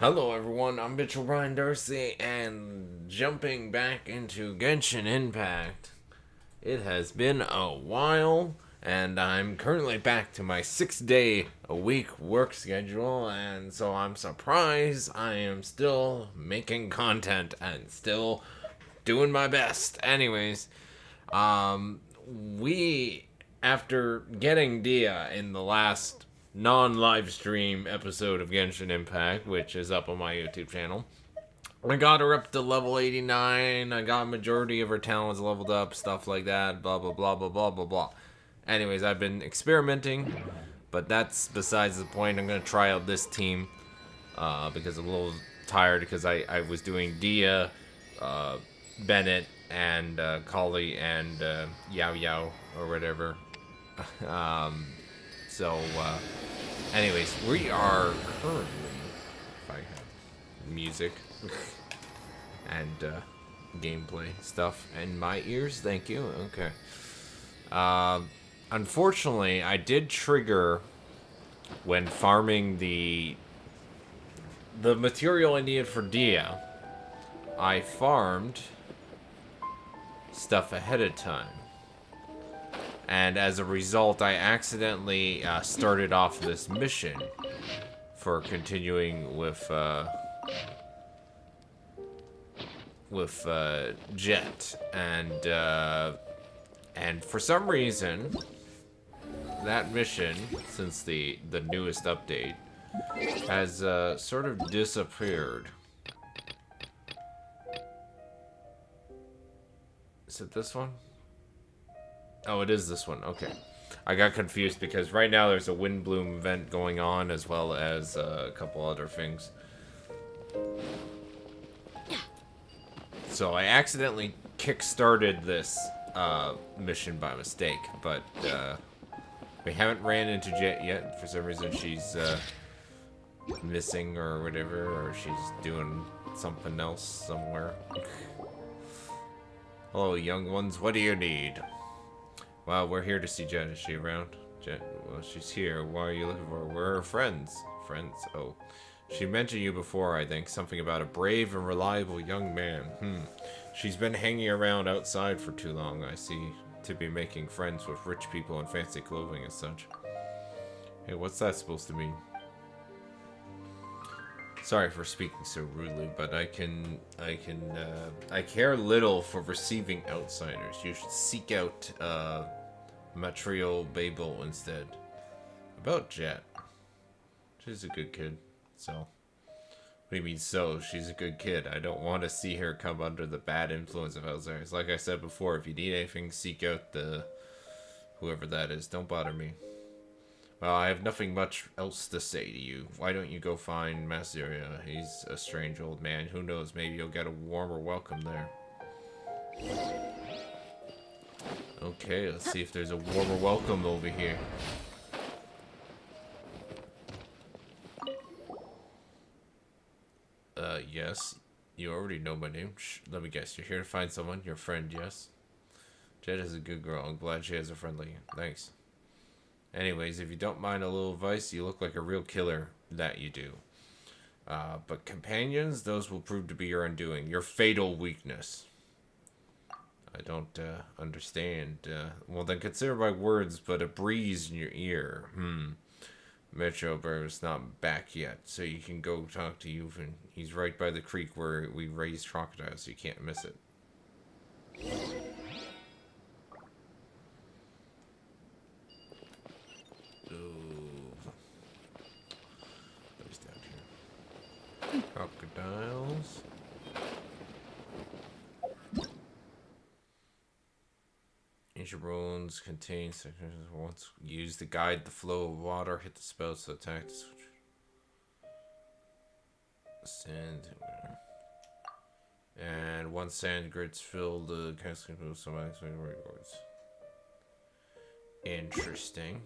Hello everyone, I'm Mitchell Brian Darcy, and jumping back into Genshin Impact. It has been a while, and I'm currently back to my 6-day-a-week work schedule, and so I'm surprised I am still making content and still doing my best. Anyways, we, after getting Dehya in the last non-live stream episode of Genshin Impact, which is up on my YouTube channel, I got her up to level 89. I got a majority of her talents leveled up, stuff like that, blah, blah, blah, blah, blah, blah, blah. Anyways, I've been experimenting, but that's besides the point. I'm going to try out this team because I'm a little tired because I was doing Dehya, Bennett, and Kali, and Yao Yao, or whatever. Anyways, we are currently, if I have music and gameplay stuff in my ears, thank you. Okay. Unfortunately, I did trigger when farming the material I needed for Dehya. I farmed stuff ahead of time. And as a result, I accidentally started off this mission for continuing with Jeht, and for some reason, that mission, since the newest update, has sort of disappeared. Is it this one? Oh, it is this one. Okay. I got confused because right now there's a Windbloom event going on as well as a couple other things. So I accidentally kick-started this mission by mistake, but we haven't ran into Jeht yet. For some reason she's missing or whatever, or she's doing something else somewhere. Hello, young ones. What do you need? Wow, we're here to see Jeht. Is she around? Jeht, well, she's here. Why are you looking for her? We're her friends. Friends? Oh. She mentioned you before, I think. Something about a brave and reliable young man. She's been hanging around outside for too long, I see. To be making friends with rich people in fancy clothing and such. Hey, what's that supposed to mean? Sorry for speaking so rudely, but I care little for receiving outsiders. You should seek out Betrayal Babel instead. About Jeht. She's a good kid. So. What do you mean so? She's a good kid. I don't want to see her come under the bad influence of outsiders. Like I said before, if you need anything, seek out the whoever that is. Don't bother me. Well, I have nothing much else to say to you. Why don't you go find Masiria? He's a strange old man. Who knows, maybe you'll get a warmer welcome there. Okay, let's see if there's a warmer welcome over here. Yes. You already know my name. Shh, let me guess. You're here to find someone? Your friend, yes? Jeht is a good girl. I'm glad she has a friend like you. Thanks. Anyways, if you don't mind a little advice, you look like a real killer. That you do. But companions, those will prove to be your undoing. Your fatal weakness. I don't understand. Well, then consider my words but a breeze in your ear. Metro is not back yet, so you can go talk to Yuvan. He's right by the creek where we raise crocodiles, so you can't miss it. Crocodiles. Ancient runes contain sections once used to guide the flow of water. Hit the spell to attack the switch. Sand. And once sand grids fill the castle with some maximum rewards. Interesting.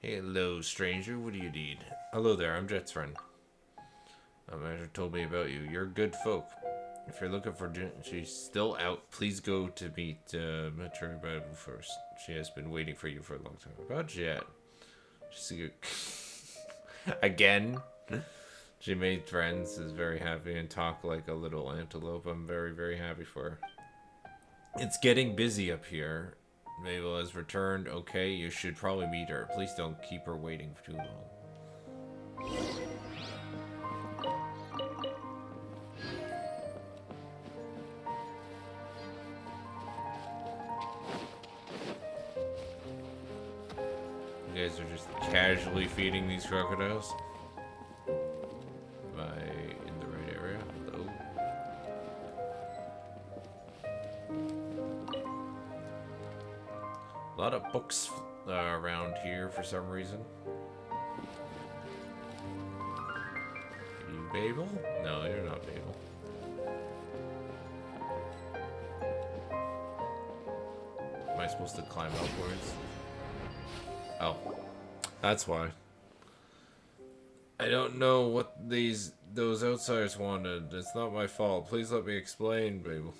Hello, stranger. What do you need? Hello there, I'm Jet's friend. A manager told me about you. You're good folk. If you're looking for Jinn, she's still out. Please go to meet Metro Bible first. She has been waiting for you for a long time. About Jeht. She's a good... Again? She made friends, is very happy, and talk like a little antelope. I'm very, very happy for her. It's getting busy up here. Mabel has returned. Okay, you should probably meet her. Please don't keep her waiting for too long. You guys are just casually feeding these crocodiles? Am I in the right area? Hello? A lot of books around here for some reason. Are you Babel? No, you're not Babel. Am I supposed to climb upwards? Oh, that's why. I don't know what those outsiders wanted. It's not my fault. Please let me explain, Babel.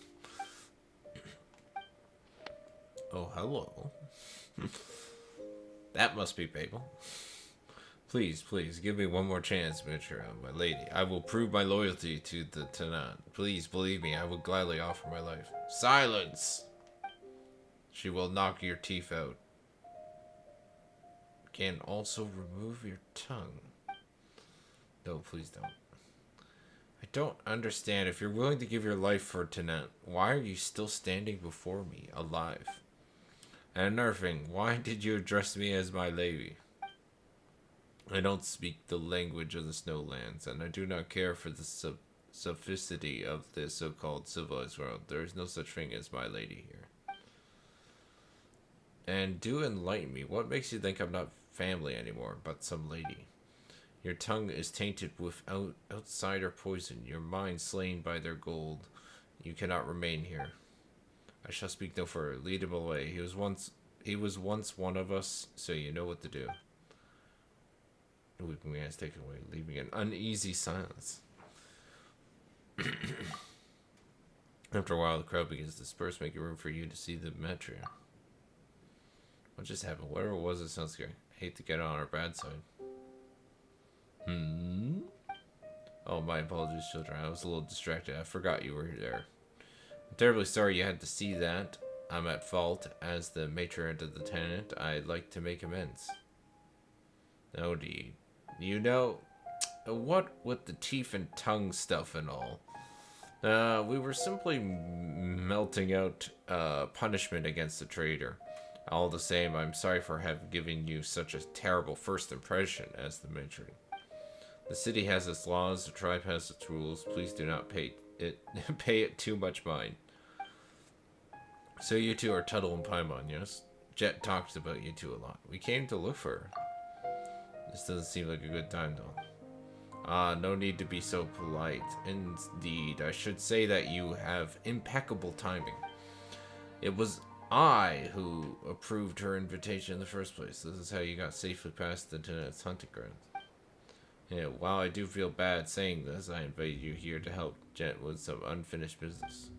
Oh, hello. That must be Babel. Please, please, give me one more chance, Betrayal, my lady. I will prove my loyalty to the Tenant. Please believe me, I will gladly offer my life. Silence! She will knock your teeth out. Can also remove your tongue. No, please don't. I don't understand. If you're willing to give your life for Tenant, why are you still standing before me, alive? And another thing, why did you address me as my lady? I don't speak the language of the Snowlands, and I do not care for the sophisticity of the so-called civilized world. There is no such thing as my lady here. And do enlighten me. What makes you think I'm not family anymore, but some lady? Your tongue is tainted with outsider poison. Your mind slain by their gold. You cannot remain here. I shall speak no further. Lead him away. He was once one of us, so you know what to do. We has taken away, leaving an uneasy silence. After a while, the crowd begins to disperse, making room for you to see the metro. What just happened? Whatever it was, it sounds scary. I hate to get on our bad side. Oh, my apologies, children. I was a little distracted. I forgot you were there. I'm terribly sorry you had to see that. I'm at fault. As the matron of the tenant, I'd like to make amends. Oh, dear. You know, what with the teeth and tongue stuff and all? We were simply melting out punishment against the traitor. All the same, I'm sorry for having given you such a terrible first impression as the matron. The city has its laws, the tribe has its rules. Please do not pay it too much mind. So you two are Tuttle and Paimon, yes? Jeht talks about you two a lot. We came to look for her. This doesn't seem like a good time, though. No need to be so polite. Indeed, I should say that you have impeccable timing. It was I who approved her invitation in the first place. This is how you got safely past the Tenant's hunting grounds. Yeah, while I do feel bad saying this, I invited you here to help Jeht with some unfinished business.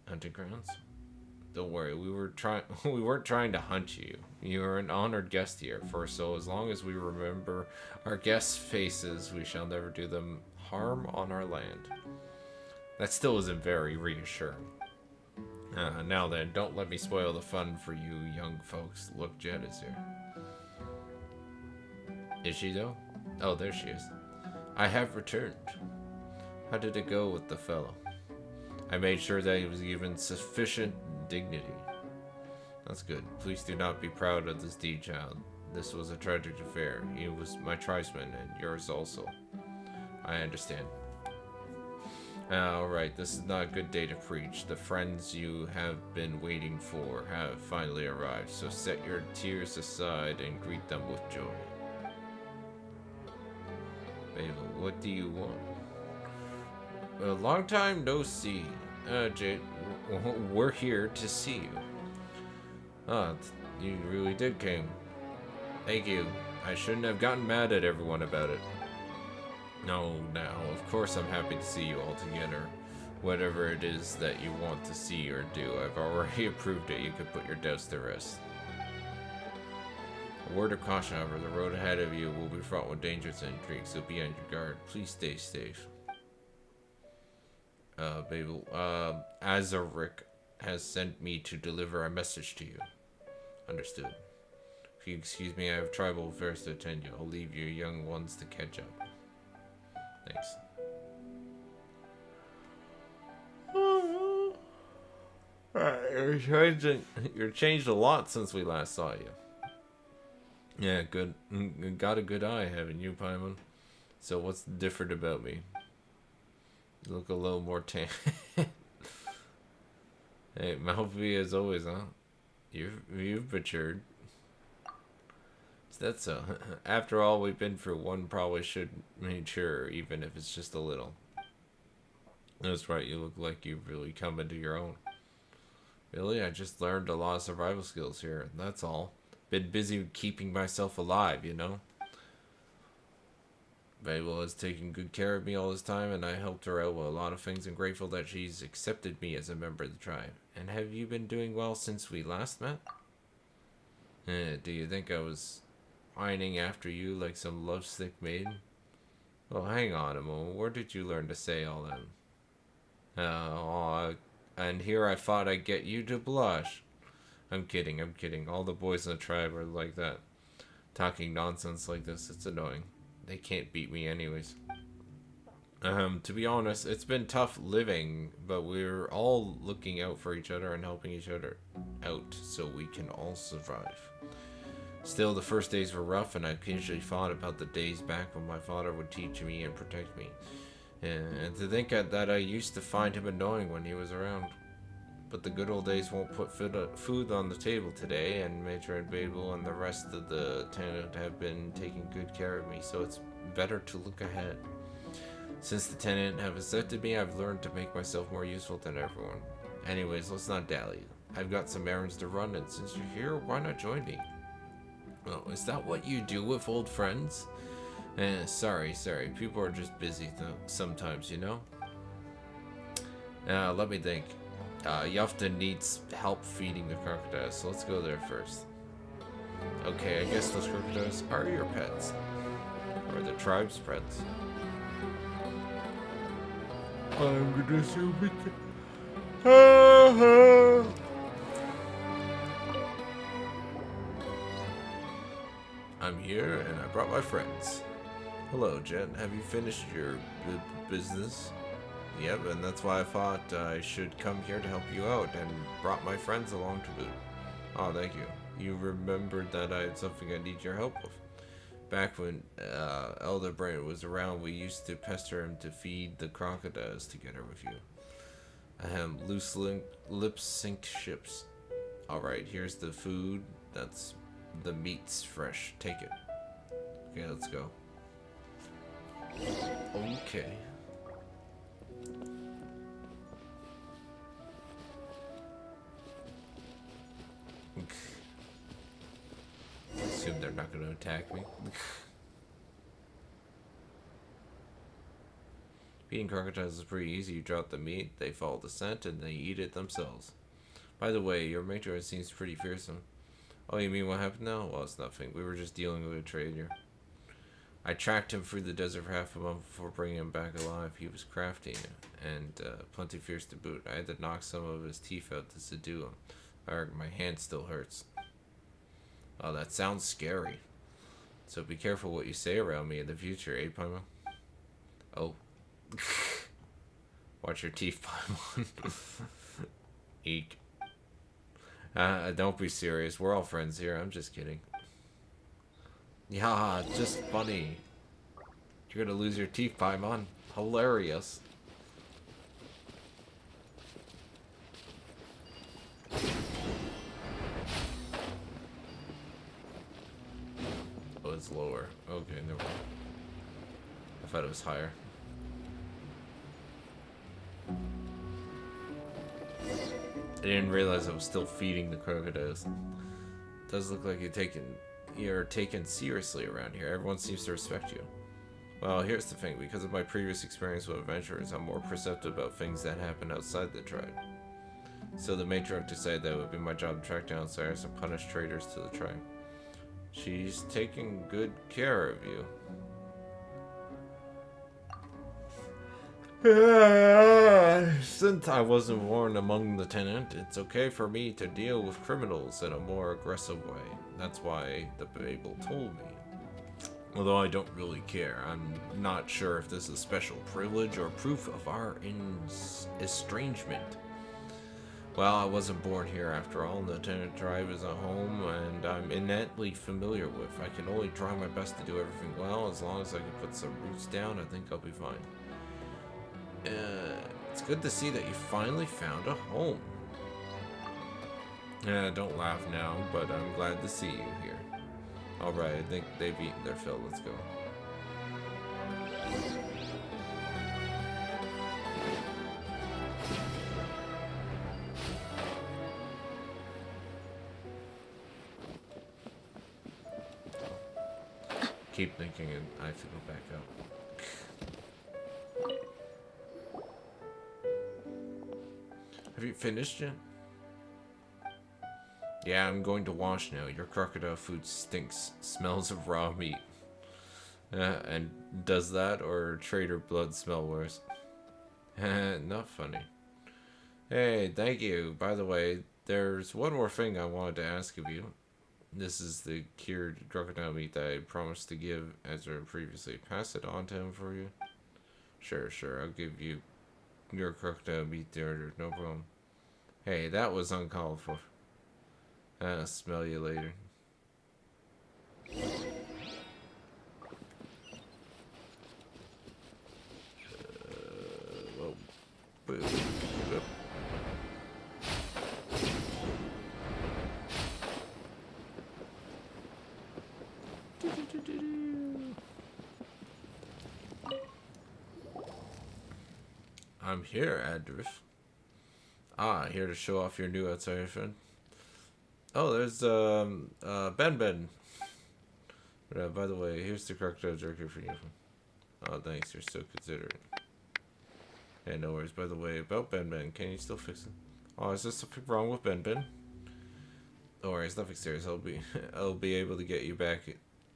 Hunting grounds? Don't worry, we weren't trying to hunt you. You are an honored guest here, for so as long as we remember our guests' faces, we shall never do them harm on our land. That still isn't very reassuring. Now then, don't let me spoil the fun for you young folks. Look, Jeht is here. Is she though? Oh, there she is. I have returned. How did it go with the fellow? I made sure that he was given sufficient dignity. That's good. Please do not be proud of this deed, child. This was a tragic affair. He was my tribesman and yours also. I understand. Alright, this is not a good day to preach. The friends you have been waiting for have finally arrived, so set your tears aside and greet them with joy. Babel, what do you want? A long time no see. Jeht, we're here to see you. You really did came. Thank you. I shouldn't have gotten mad at everyone about it. No, now, of course I'm happy to see you all together. Whatever it is that you want to see or do, I've already approved it. You could put your doubts to rest. A word of caution, however, the road ahead of you will be fraught with dangers and intrigue, so be on your guard. Please stay safe. Babel, Azaric has sent me to deliver a message to you. Understood. If you excuse me, I have tribal affairs to attend to. I'll leave your young ones to catch up. Thanks. You're changed a lot since we last saw you. Yeah, good. Got a good eye, haven't you, Paimon? So what's different about me? You look a little more tan. Hey, Malfi as always, huh? You've matured. Is that so? After all we've been through, one probably should mature, even if it's just a little. That's right, you look like you've really come into your own. Really? I just learned a lot of survival skills here, that's all. Been busy keeping myself alive, you know? Babel has taken good care of me all this time, and I helped her out with a lot of things. I'm grateful that she's accepted me as a member of the tribe. And have you been doing well since we last met? Do you think I was pining after you like some lovesick maiden? Well, hang on a moment. Where did you learn to say all that? And here I thought I'd get you to blush. I'm kidding. All the boys in the tribe are like that. Talking nonsense like this, it's annoying. They can't beat me anyways. To be honest, it's been tough living, but we're all looking out for each other and helping each other out so we can all survive. Still, the first days were rough, and I occasionally thought about the days back when my father would teach me and protect me. And to think that I used to find him annoying when he was around. But the good old days won't put food on the table today, and Major and Babel and the rest of the tenant have been taking good care of me, so it's better to look ahead. Since the tenant have accepted me, I've learned to make myself more useful than everyone. Anyways, let's not dally. I've got some errands to run, and since you're here, why not join me? Oh, is that what you do with old friends? Sorry. People are just busy sometimes, you know? Let me think. Yofta needs help feeding the crocodiles, so let's go there first. Okay, I guess those crocodiles are your pets. Or the tribe's pets. I'm gonna assume it. I'm here, and I brought my friends. Hello, Jeht. Have you finished your business? Yep, and that's why I thought I should come here to help you out, and brought my friends along to boot. Oh, thank you. You remembered that I had something I need your help with. Back when Elder Brain was around, we used to pester him to feed the crocodiles together with you. Loose lip sync ships. Alright, here's the food. That's the meat's fresh. Take it. Okay, let's go. Okay. I assume they're not going to attack me. Feeding crocodiles is pretty easy. You drop the meat, they follow the scent, and they eat it themselves. By the way, your matron seems pretty fearsome. Oh, you mean what happened now? Well, it's nothing. We were just dealing with a trader. I tracked him through the desert for half a month before bringing him back alive. He was crafty and plenty fierce to boot. I had to knock some of his teeth out to subdue him. My hand still hurts. Oh, that sounds scary. So be careful what you say around me in the future, eh, Paimon? Oh. Watch your teeth, Paimon. Eek. Don't be serious. We're all friends here. I'm just kidding. Yeah, just funny. You're gonna lose your teeth, Paimon. Hilarious. Oh, it's lower. Okay, never mind. I thought it was higher. I didn't realize I was still feeding the crocodiles. It does look like you're taken seriously around here. Everyone seems to respect you. Well, here's the thing. Because of my previous experience with adventurers, I'm more perceptive about things that happen outside the tribe. So the matriarch decided that it would be my job to track down outsiders and punish traitors to the tribe. She's taking good care of you. Since I wasn't born among the tenant, it's okay for me to deal with criminals in a more aggressive way. That's why the Babel told me. Although I don't really care. I'm not sure if this is special privilege or proof of our estrangement. Well, I wasn't born here after all, and the tenant tribe is a home and I'm innately familiar with. I can only try my best to do everything well. As long as I can put some roots down, I think I'll be fine. It's good to see that you finally found a home. Don't laugh now, but I'm glad to see you here. Alright, I think they've eaten their fill. Let's go. Keep thinking and I have to go back up. Have you finished yet? Yeah, I'm going to wash now. Your crocodile food stinks. Smells of raw meat. And does that or trader blood smell worse? Not funny. Hey, thank you. By the way, there's one more thing I wanted to ask of you. This is the cured crocodile meat that I promised to give Ezra previously. Pass it on to him for you. Sure. I'll give you your crocodile meat there. No problem. Hey, that was uncalled for. Smell you later. Well, boo. I'm here, Adrift. Here to show off your new outsider friend. Oh, there's Ben. By the way, here's the crocodile jerky for you. Oh, thanks. You're so considerate. Hey, no worries. By the way, about Ben, can you still fix it? Oh, is there something wrong with Ben? Don't worry, it's nothing serious. I'll be able to get you back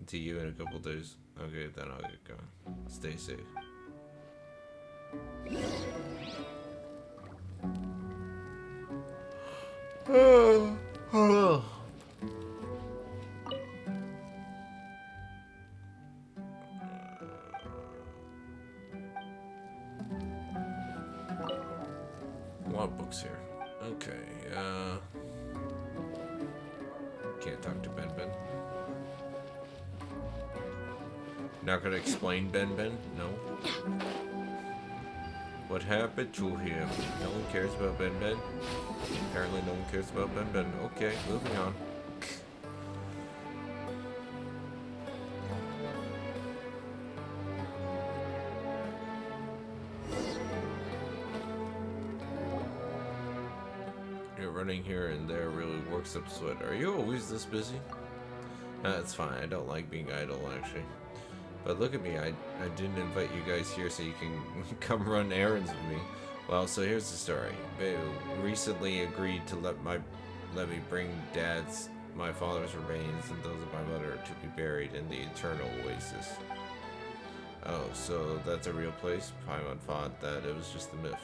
to you in a couple days. Okay, then I'll get going. Stay safe. A lot of books here. Okay, can't talk to Ben. Not gonna explain Ben? No. What happened to him? No one cares about Ben? Apparently no one cares about Ben. Okay, moving on. You're running here and there really works up sweat. Are you always this busy? That's fine. I don't like being idle, actually. But look at me, I didn't invite you guys here so you can come run errands with me. Well, so here's the story. Babe recently agreed to let me bring my father's remains and those of my mother to be buried in the eternal oasis. Oh, so that's a real place? Paimon thought that it was just a myth.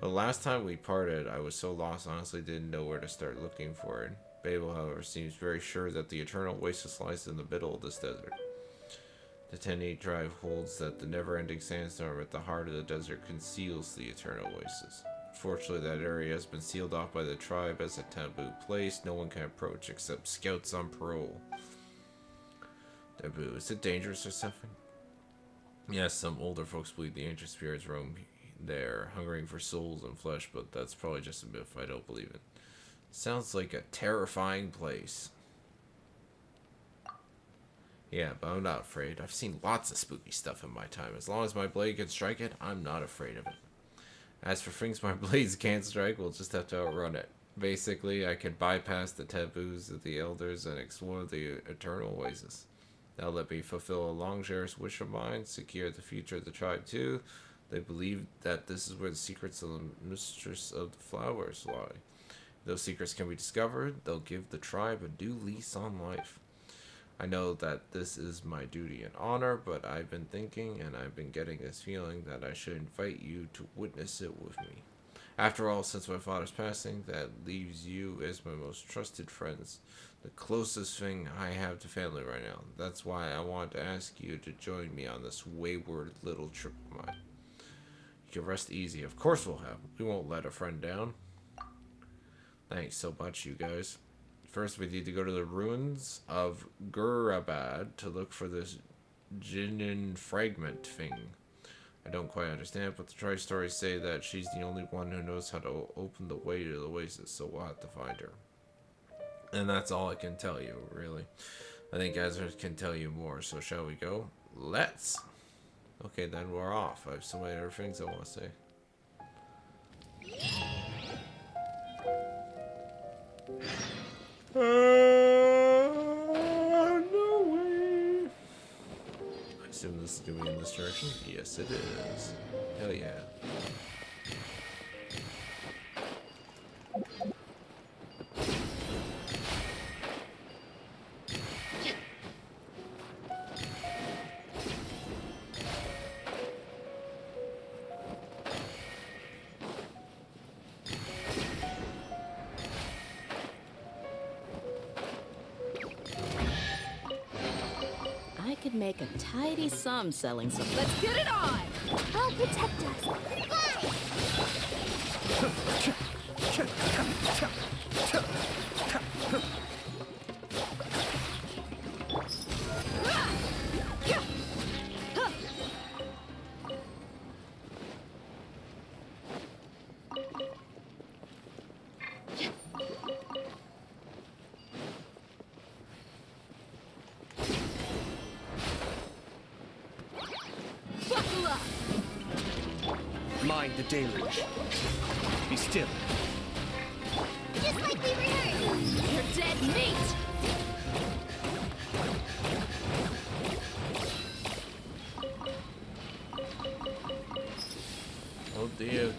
The last time we parted, I was so lost, honestly didn't know where to start looking for it. Babel, however, seems very sure that the eternal oasis lies in the middle of this desert. The Tenni tribe holds that the never-ending sandstorm at the heart of the desert conceals the eternal oasis. Fortunately, that area has been sealed off by the tribe as a taboo place no one can approach except scouts on parole. Taboo. Is it dangerous or something? Yes, some older folks believe the ancient spirits roam there, hungering for souls and flesh, but that's probably just a myth. I don't believe it. Sounds like a terrifying place. Yeah, but I'm not afraid. I've seen lots of spooky stuff in my time. As long as my blade can strike it, I'm not afraid of it. As for things my blades can't strike, we'll just have to outrun it. Basically, I can bypass the taboos of the elders and explore the eternal oasis. That'll let me fulfill a long-cherished wish of mine, secure the future of the tribe too. They believe that this is where the secrets of the mistress of the flowers lie. If those secrets can be discovered, they'll give the tribe a new lease on life. I know that this is my duty and honor, but I've been thinking and I've been getting this feeling that I should invite you to witness it with me. After all, since my father's passing, that leaves you as my most trusted friends, the closest thing I have to family right now. That's why I want to ask you to join me on this wayward little trip of mine. You can rest easy. Of course we won't let a friend down. Thanks so much, you guys. First, we need to go to the ruins of Gurabad to look for this Jinn fragment thing. I don't quite understand, but the tri-stories say that she's the only one who knows how to open the way to the oasis, so we'll have to find her. And that's all I can tell you, really. I think Ezra can tell you more, so shall we go? Let's! Okay, then we're off. I have so many other things I want to say. No way! I assume this is going to be in this direction? Yes, it is. Hell yeah. Make a tidy sum selling some. Let's get it on! I'll protect us. Mind the deluge. Be still. Just like we rehearsed. You're dead meat! Oh dear.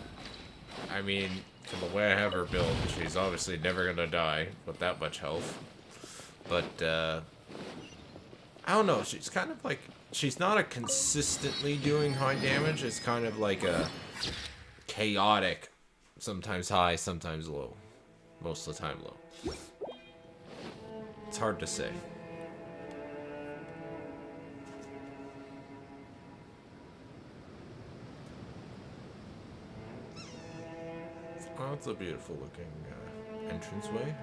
I mean, from the way I have her built, she's obviously never gonna die with that much health. But, I don't know, she's kind of like, she's not a consistently doing high damage, it's kind of like a chaotic, sometimes high, sometimes low. Most of the time low. It's hard to say. Oh, it's a beautiful looking entranceway.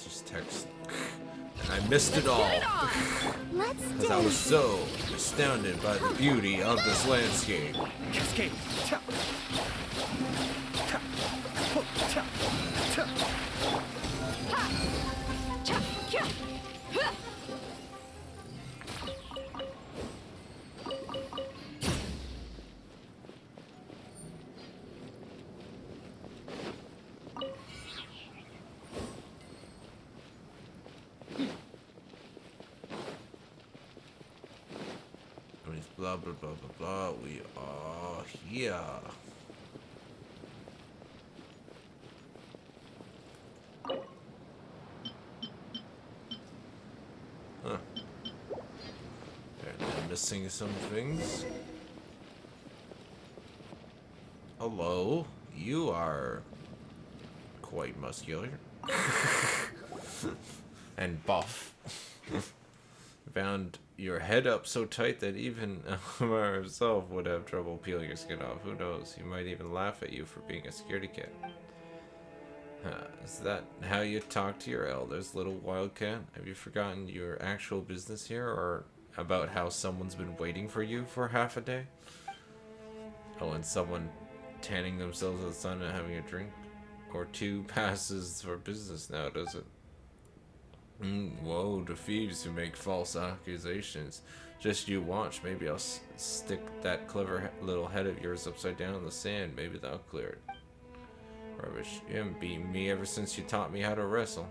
Just text. And I missed it all. Let's Because I was so astounded by the beauty of this landscape. Cascade. Blah blah blah blah blah. We are here. Huh. Apparently I'm missing some things. Hello. You are quite muscular. And buff. Bound your head up so tight that even Amara herself would have trouble peeling your skin off. Who knows? He might even laugh at you for being a scaredy cat. Is that how you talk to your elders, little wildcat? Have you forgotten your actual business here, or about how someone's been waiting for you for half a day? Oh, and someone tanning themselves in the sun and having a drink or two passes for business now, does it? Whoa, the thieves who make false accusations. Just you watch. Maybe I'll stick that clever little head of yours upside down in the sand. Maybe that'll clear it. Rubbish. You haven't beaten me ever since you taught me how to wrestle.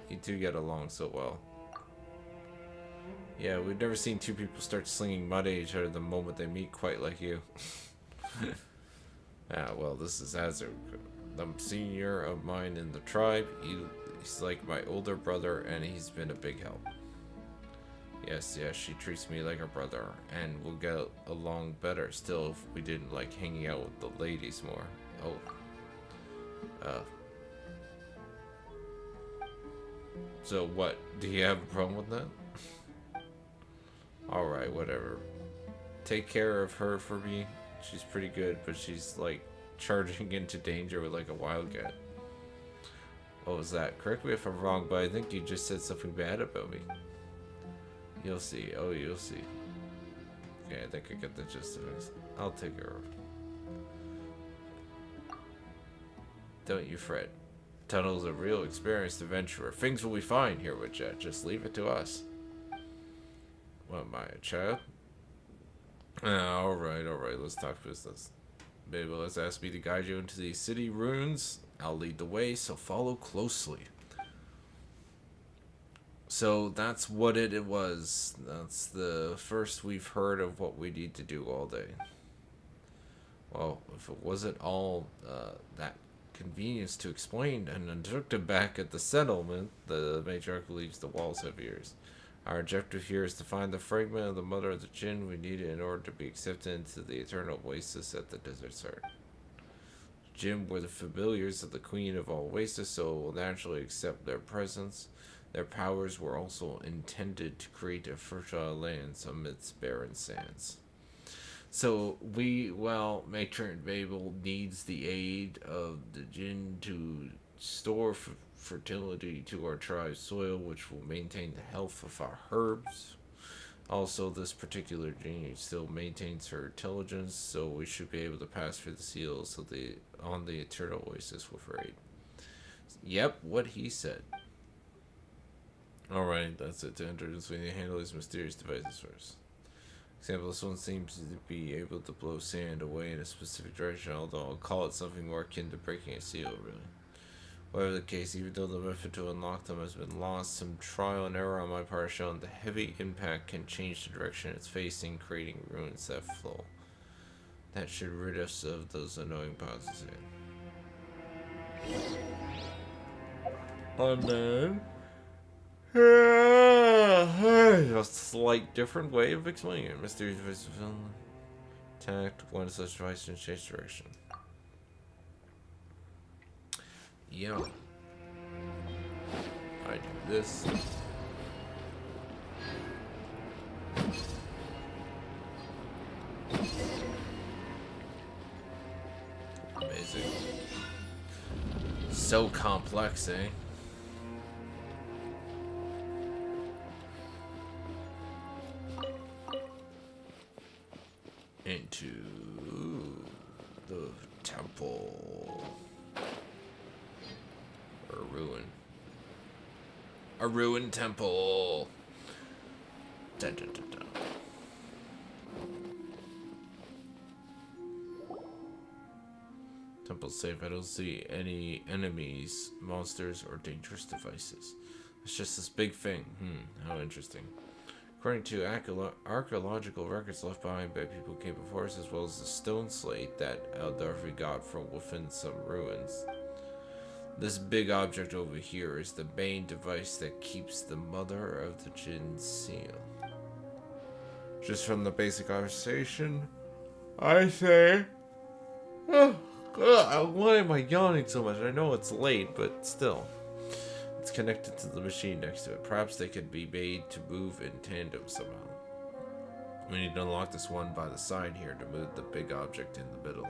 You two get along so well. Yeah, we've never seen two people start slinging mud at each other the moment they meet quite like you. Ah, well, this is Azur, the senior of mine in the tribe. He's like my older brother, and he's been a big help. Yes, she treats me like a brother, and we'll get along better still if we didn't like hanging out with the ladies more. Oh. So what? Do you have a problem with that? Alright, whatever. Take care of her for me. She's pretty good, but she's like charging into danger with like a wildcat. What was that? Correct me if I'm wrong, but I think you just said something bad about me. You'll see. Oh, you'll see. Okay, I think I get the gist of it. I'll take her. Don't you fret. Tunnel's a real experienced adventurer. Things will be fine here with Jeht. Just leave it to us. What am I, a child? Alright, let's talk business. Baby, let's ask me to guide you into the city ruins. I'll lead the way, so follow closely. So that's what it was. That's the first we've heard of what we need to do all day. Well, if it wasn't all that convenience to explain and instructed back at the settlement, the matriarch believes the walls have ears. Our objective here is to find the fragment of the mother of the Jinn we need in order to be accepted into the eternal oasis at the desert's heart. Jinn were the familiars of the Queen of all oases, so we'll naturally accept their presence. Their powers were also intended to create a fertile land amidst barren sands. So Matron Babel needs the aid of the Jinn to store fertility to our tribe's soil, which will maintain the health of our herbs. Also, this particular Jinn still maintains her intelligence, so we should be able to pass through the seals on the Eternal Oasis with her aid. Yep, what he said. Alright, that's it. To enter this, we need to handle these mysterious devices first. Example, this one seems to be able to blow sand away in a specific direction, although I'll call it something more akin to breaking a seal, really. Whatever the case, even though the method to unlock them has been lost, some trial and error on my part has shown the heavy impact can change the direction it's facing, creating ruins that flow. That should rid us of those annoying pauses here. And then... a slight different way of explaining it. Mysterious device of attacked one such device and change direction. Yeah. I do this. Amazing. So complex, eh? Into the temple. Or ruin. A ruined temple. Dun, dun, dun, dun. Temple's safe. I don't see any enemies, monsters, or dangerous devices. It's just this big thing. How interesting. According to archaeological records left behind by people who came before us, as well as the stone slate that Eldarfi got from within some ruins. This big object over here is the main device that keeps the mother of the Jinn seal. Just from the basic conversation, I say... why am I yawning so much? I know it's late, but still. It's connected to the machine next to it. Perhaps they could be made to move in tandem somehow. We need to unlock this one by the side here to move the big object in the middle.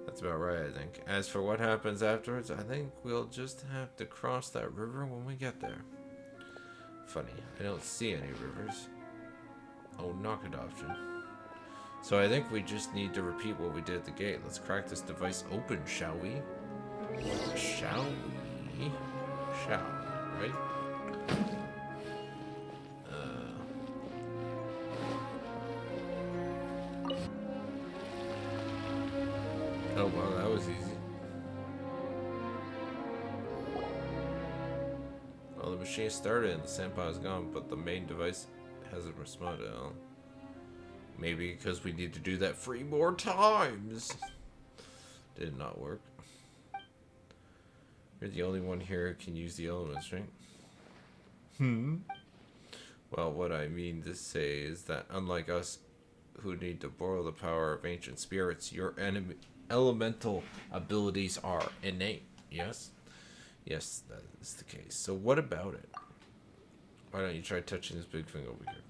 That's about right, I think. As for what happens afterwards, I think we'll just have to cross that river when we get there. Funny, I don't see any rivers. Oh, knock-it option. So I think we just need to repeat what we did at the gate. Let's crack this device open, shall we? Shall we? Shall we, right? Oh well, that was easy. Well, the machine started and the senpai is gone, but the main device hasn't responded. Oh. Maybe because we need to do that 3 more times. Did not work. You're the only one here who can use the elements, right? Well, what I mean to say is that unlike us, who need to borrow the power of ancient spirits, your elemental abilities are innate. Yes? Yes, that is the case. So what about it? Why don't you try touching this big thing over here?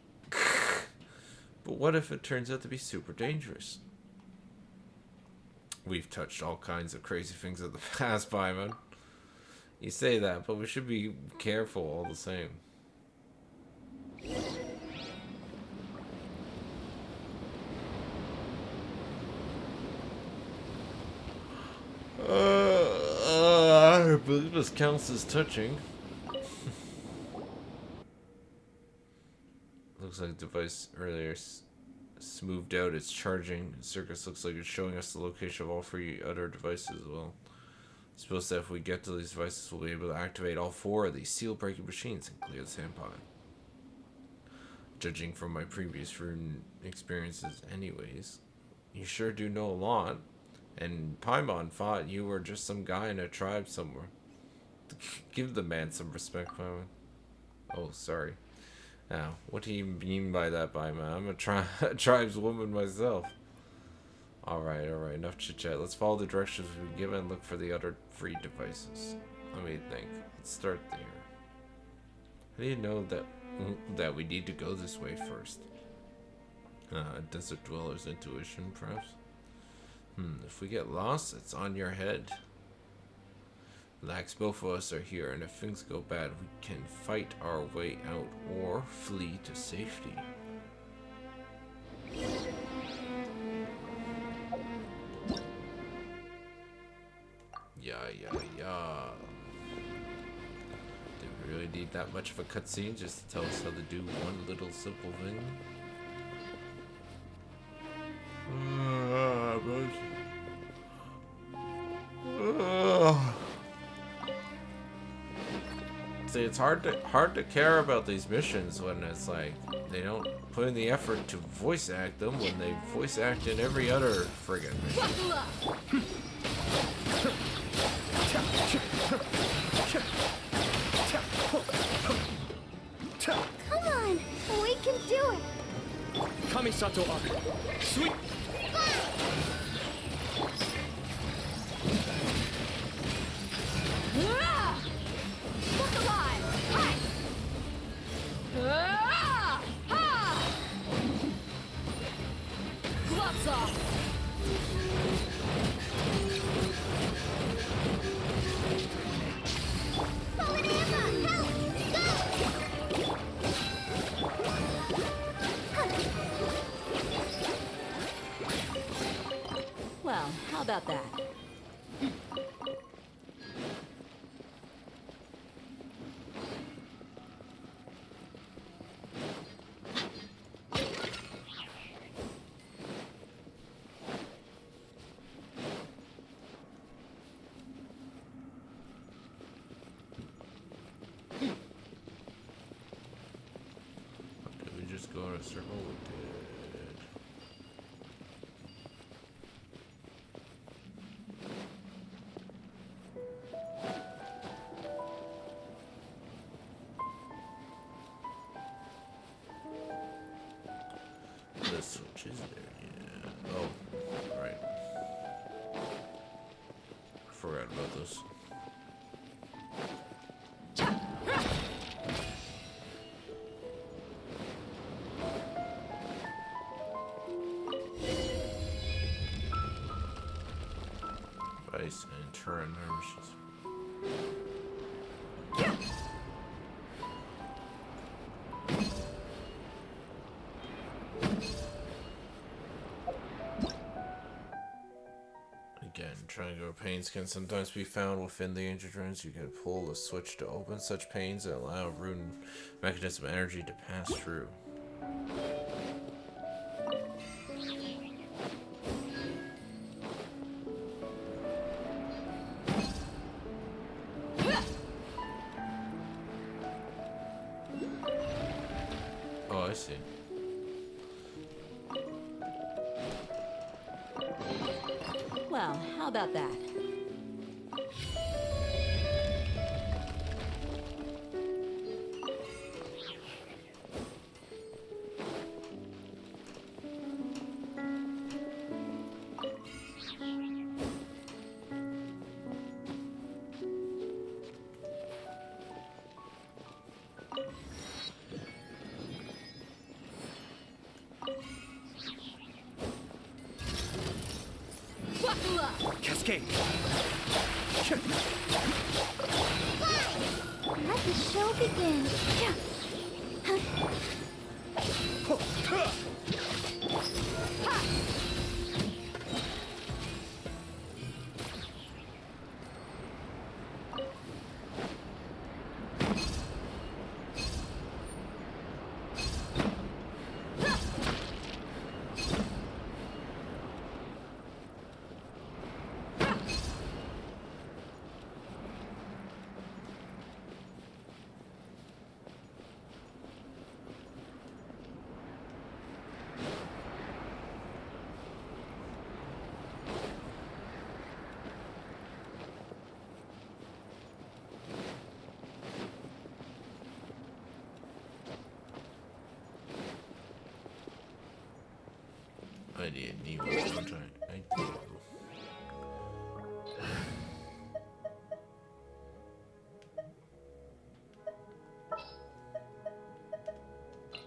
But what if it turns out to be super dangerous? We've touched all kinds of crazy things in the past, Paimon. You say that, but we should be careful all the same. I believe this counts as touching. Looks like the device earlier smoothed out its charging. Circus looks like it's showing us the location of all 3 other devices as well. I suppose that if we get to these devices, we'll be able to activate all 4 of these seal-breaking machines and clear the senpai. Judging from my previous rune experiences anyways, you sure do know a lot. And Paimon thought you were just some guy in a tribe somewhere. Give the man some respect, Paimon. Oh, sorry. Now, what do you mean by that, Paimon? I'm a tribeswoman myself. Alright, enough chit-chat. Let's follow the directions we've been given and look for the other 3 devices. Let me think. Let's start there. How do you know that we need to go this way first? Desert Dweller's intuition, perhaps? If we get lost, it's on your head. Relax, both of us are here, and if things go bad, we can fight our way out or flee to safety. Yeah. Do we really need that much of a cutscene just to tell us how to do one little simple thing? See, it's hard to care about these missions when it's like they don't put in the effort to voice act them when they voice act in every other friggin' mission. Come on, we can do it. Kamisato Arc. Sweet. Look alive! Hi! Ha! Gloves off! Fallen Emma, help! Go! Well, how about that? Did we just go in a circle? We did. The switch is there, yeah. Oh, right. Forgot about this. Device and turn machines. Den. Triangular panes can sometimes be found within the ancient ruins. You can pull the switch to open such panes and allow rune mechanism energy to pass through. Oh, I see. Well, how about that? Buckle up! Cascade. Let the show begin. I didn't even try. I do.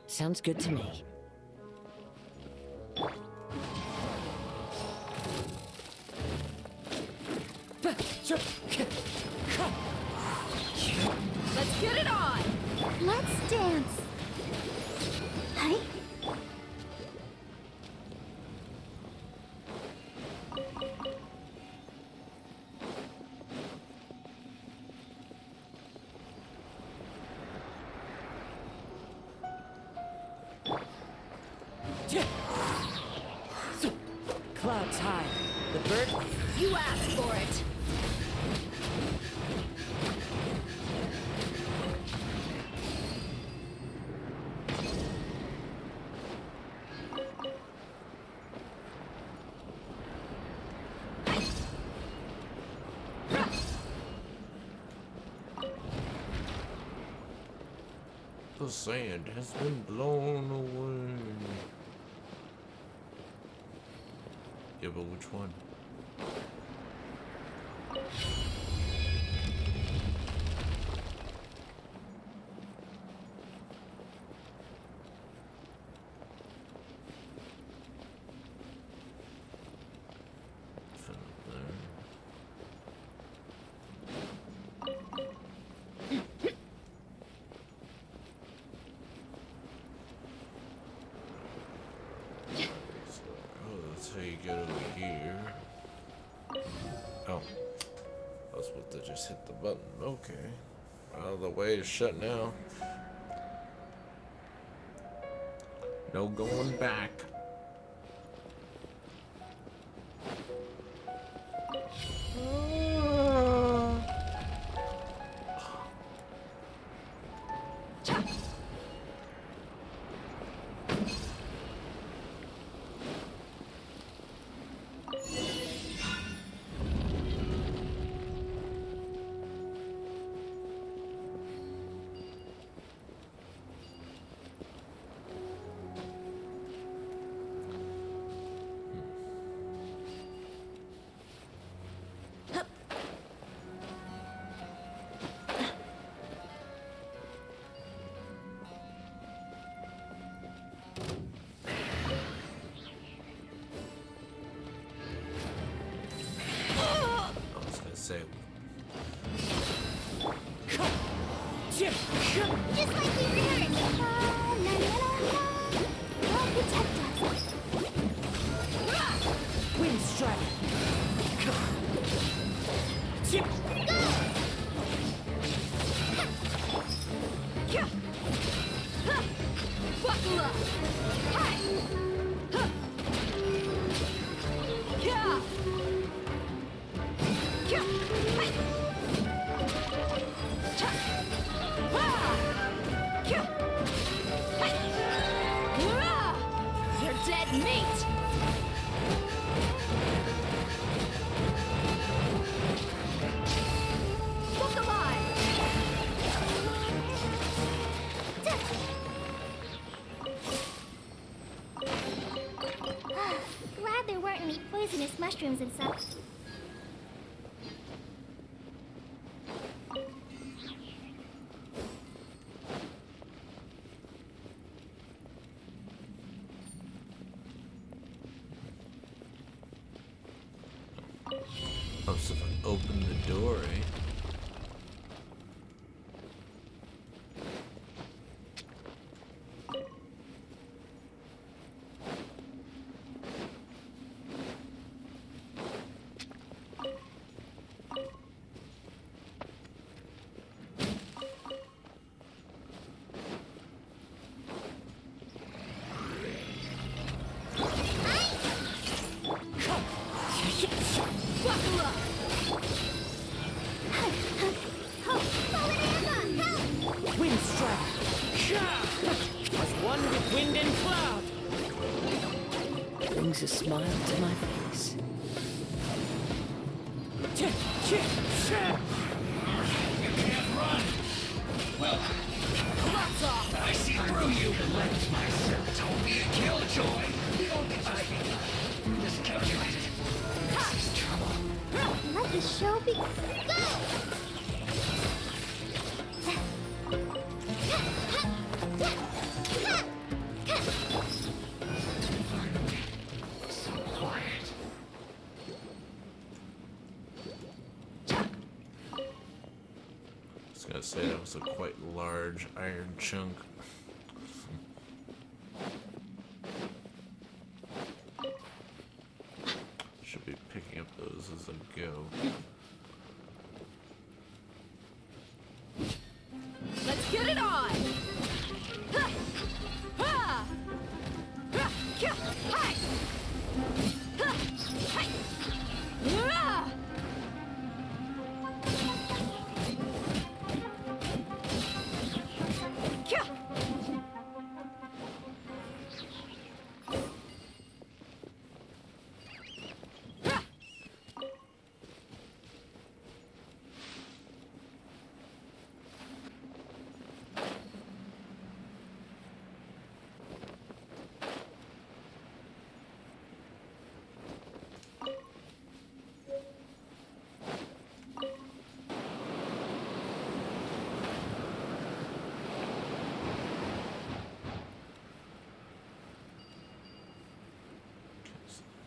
Sounds good to me. Let's get it on! Let's dance! Hi. Clouds high. The bird. You asked for it! The sand has been blown away. Yeah, but which one? From there. That's how you get over here. Oh. I was supposed to just hit the button. Okay. Well, the way is shut now. No going back. Meet! Look alive! Glad there weren't any poisonous mushrooms and stuff. Oh, so if I open the door, eh? Buckle up! Wind strike. As one with wind and cloud. Brings a smile to my face. I see through you. Let myself told me a killjoy. Just calculated. This is trouble. Let the show be. Go! So quiet. I was gonna say that was a quite large iron chunk. Should be picking up those as I go. Let's get it on! Ha! Ha! Ha! Kia! Hi! Ha! Hi! Ah! Kia! Ha!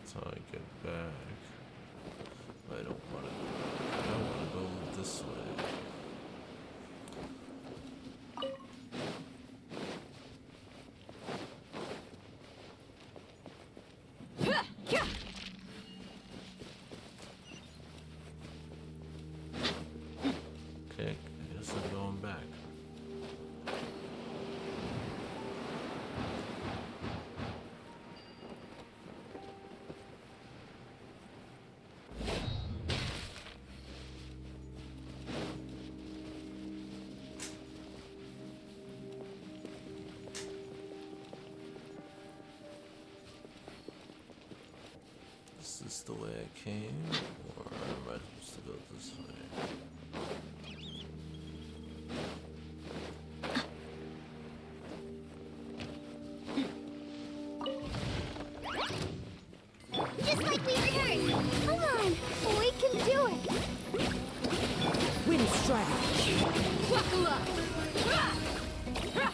That's how I get back. I don't want to go this way. Ha! Kia! Okay, I guess I'm going back. Is this the way I came, or am I supposed to go this way? Just like we heard. Come on, we can do it. Wind strike. Buckle up! Ah! Ah!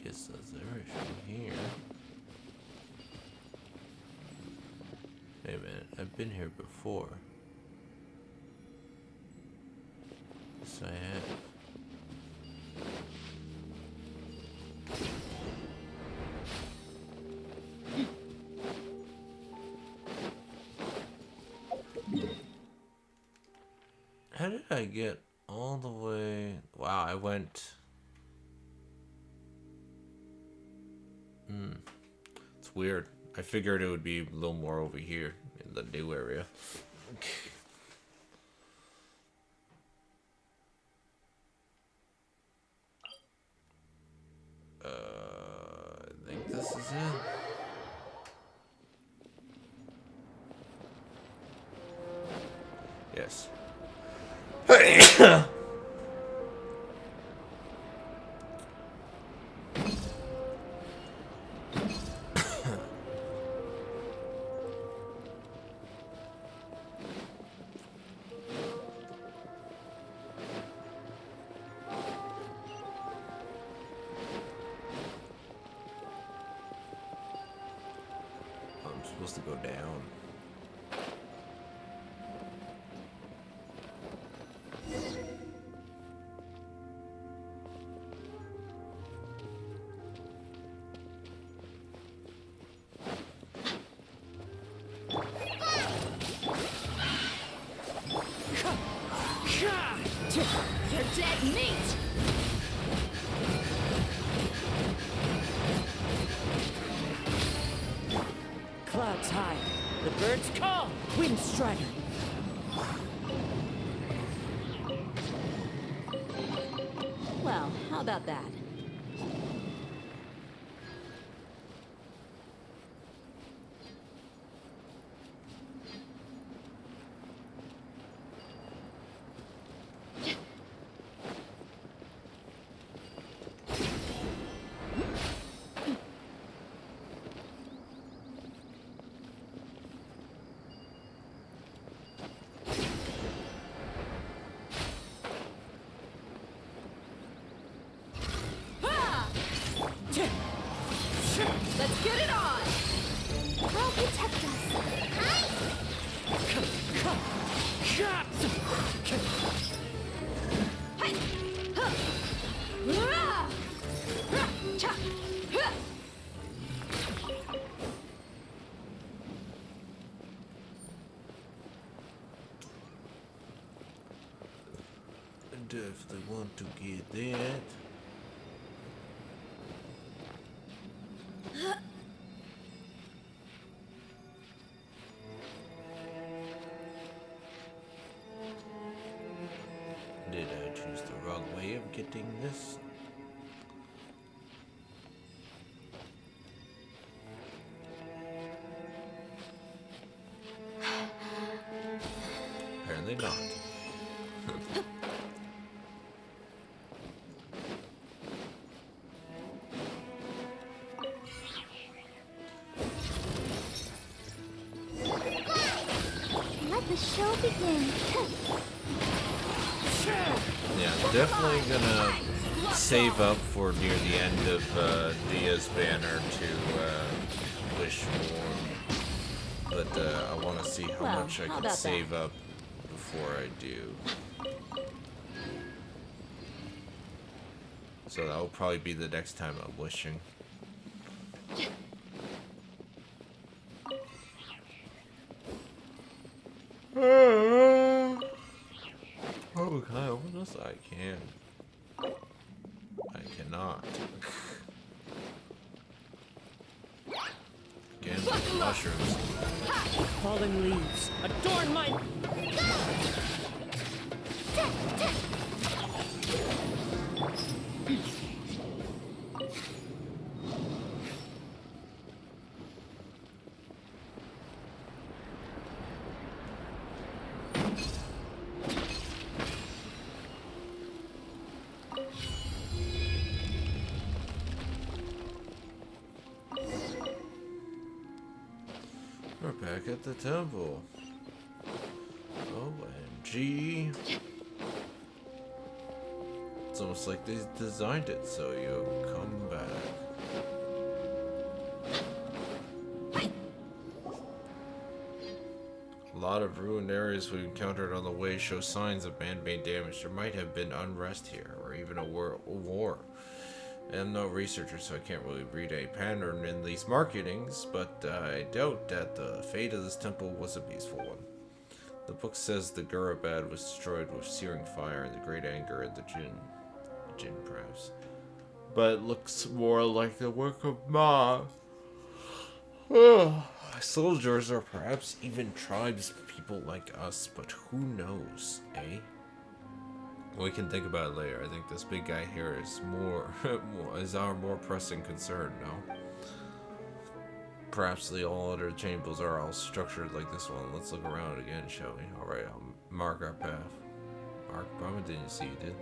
Guess that's everything here. Hey man, I've been here before. do I have? How did I get all the way? Wow, I went. It's weird. I figured it would be a little more over here in the new area. I think this is it. Yes. I'm supposed to go down. You're dead meat! Clouds high. The birds call. Wind strider. Well, how about that? Let's get it on! I'll protect us. Hi! Hey! Huh! Rah! Rah! Cha! Huh! I definitely want to get that. Did I choose the wrong way of getting this? Apparently not. Let the show begin. Yeah, definitely gonna save up for near the end of Dehya's banner to wish more. But I want to see how Well, much I how can about save that? up before I do. So that will probably be the next time I'm wishing. Oh, can I open this? I can. I cannot. Again, mushrooms. Falling leaves. Adorn my... We're back at the temple. OMG. It's almost like they designed it so you come back. A lot of ruined areas we encountered on the way show signs of man-made damage. There might have been unrest here, or even a war. I'm no researcher, so I can't really read a pattern in these marketings, but I doubt that the fate of this temple was a peaceful one. The book says the Gurabad was destroyed with searing fire and the great anger of the Jinn. Jinn, perhaps. But it looks more like the work of Ma. Soldiers, or perhaps even tribes, people like us, but who knows, eh? We can think about it later. I think this big guy here is is our more pressing concern, no? Perhaps all other chambers are all structured like this one. Let's look around again, shall we? Alright, I'll mark our path. Mark? Probably didn't see you did.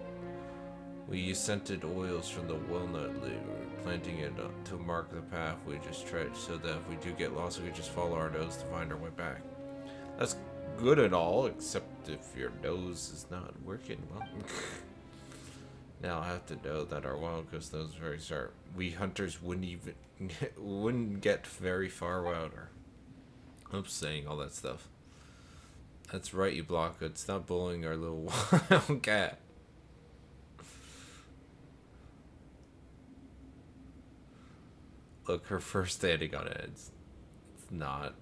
We use scented oils from the walnut leaf, planting it to mark the path we just tread, so that if we do get lost, we can just follow our nose to find our way back. That's good and all, except if your nose is not working well. Now I have to know that our wild ghost nose is very sharp. We hunters wouldn't get very far wilder. I'm saying all that stuff. That's right, you blockhead. Stop bullying our little wild cat. Look, her first standing on it. It's not.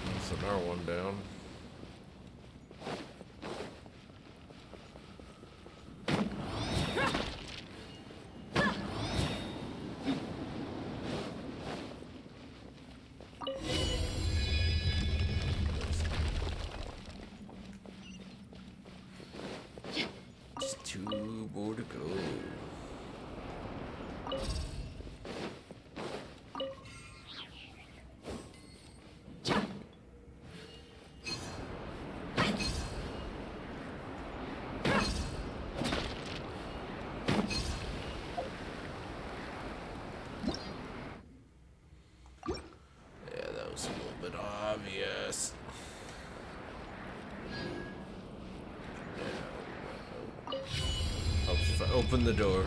That's another one down. Just 2 more to go. Obvious. Helps if I open the door.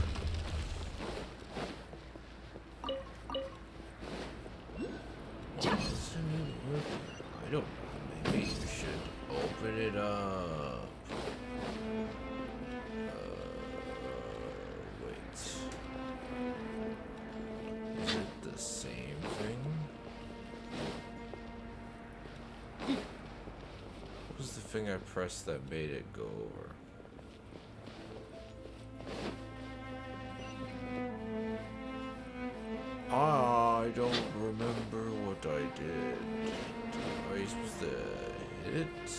I don't know. Maybe you should open it up. Wait. Is it the same thing? What was the thing I pressed that made it go over? I don't remember what I did. Are you supposed to hit it?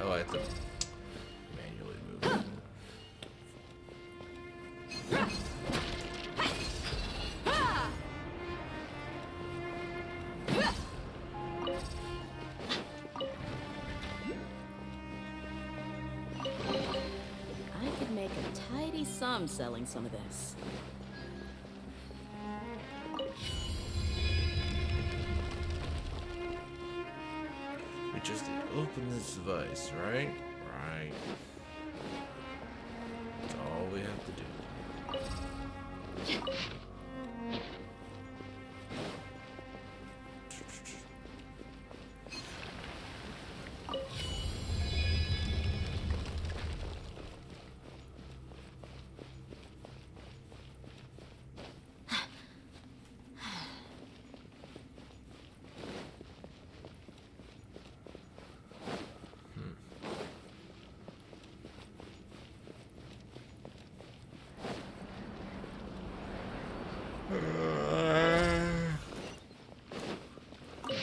Oh, I have to manually move it. Some selling some of this. We just need to open this device, right? Right. That's all we have to do.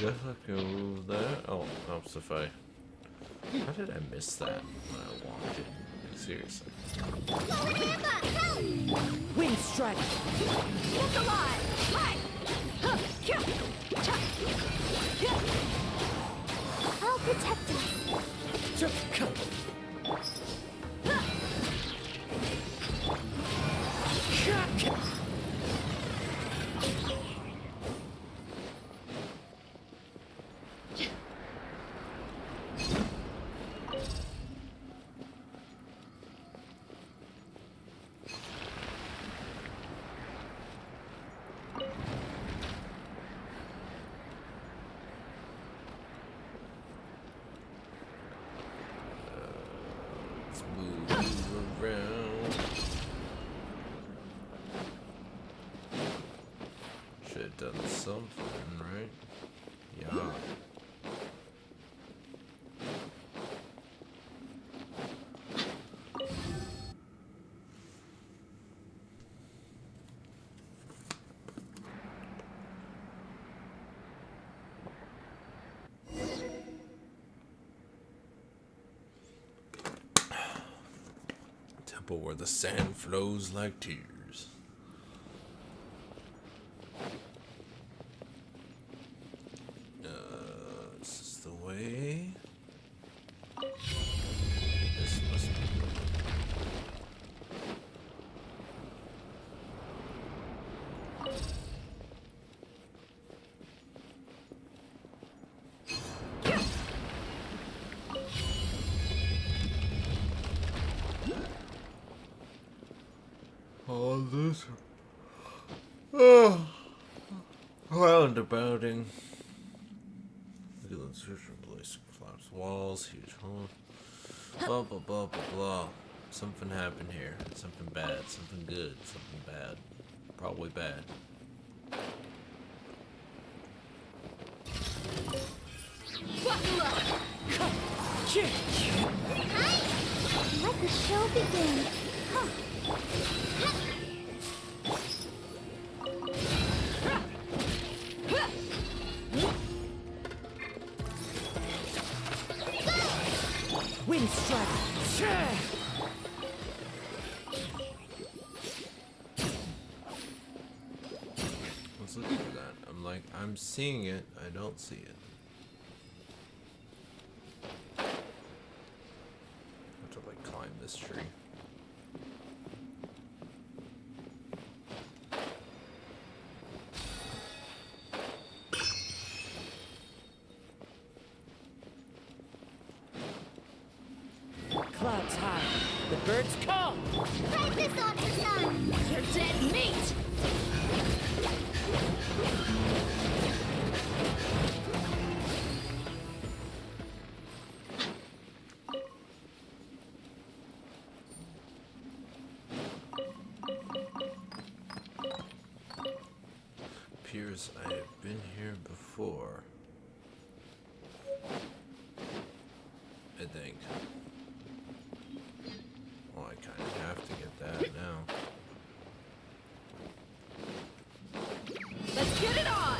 Guess I can move that. Oh, helps if I. How did I miss that when I walked in? Seriously. Wind strike. Look alive! Hi! I'll protect us. have done something, right? Yeah. Temple where the sand flows like tears. Is this the way? This must be. All this. Oh. Roundabouting. Look at the insertion place. Collapsed walls, huge hole. Blah blah blah blah blah. Something happened here. Something bad. Something good. Something bad. Probably bad. Let the show begin. Huh. Wind strike. Let's look for that. I'm like, I'm seeing it. I don't see it. I have to like climb this tree. Clouds high. The birds come. Fight this on the sun. You're dead meat! Appears I have been here before. I think. Well, I kind of have to get that now. Let's get it on!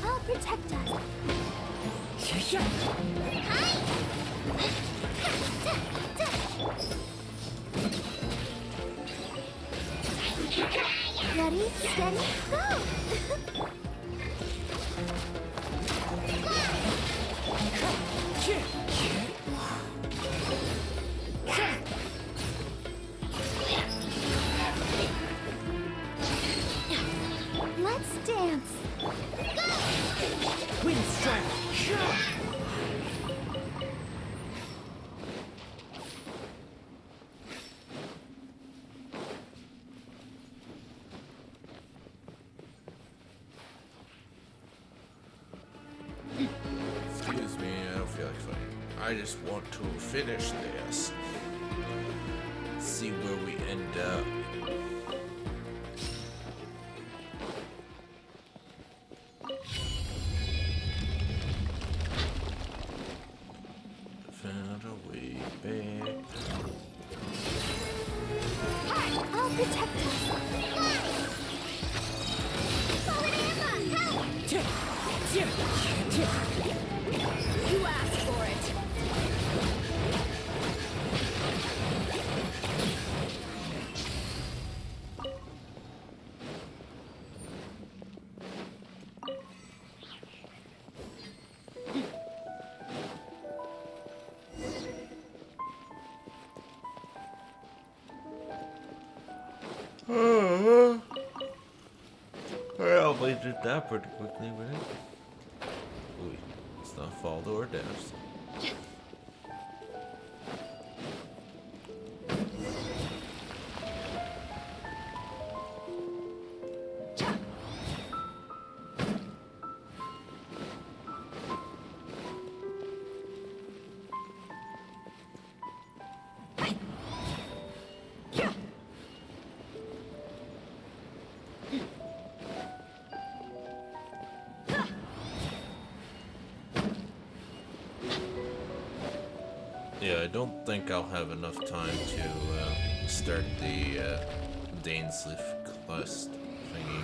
I'll protect us. Ready, steady, go! Let's dance. Wind strike. Excuse me, I don't feel like fighting. I just want to finish this. See where we end up. Found a way back. I'll protect us. Forward Emma, help! You asked for it! Well, we did that pretty quickly, right? Ooh, let's not fall to our deaths. I don't think I'll have enough time to start the Dainsleif quest thingy.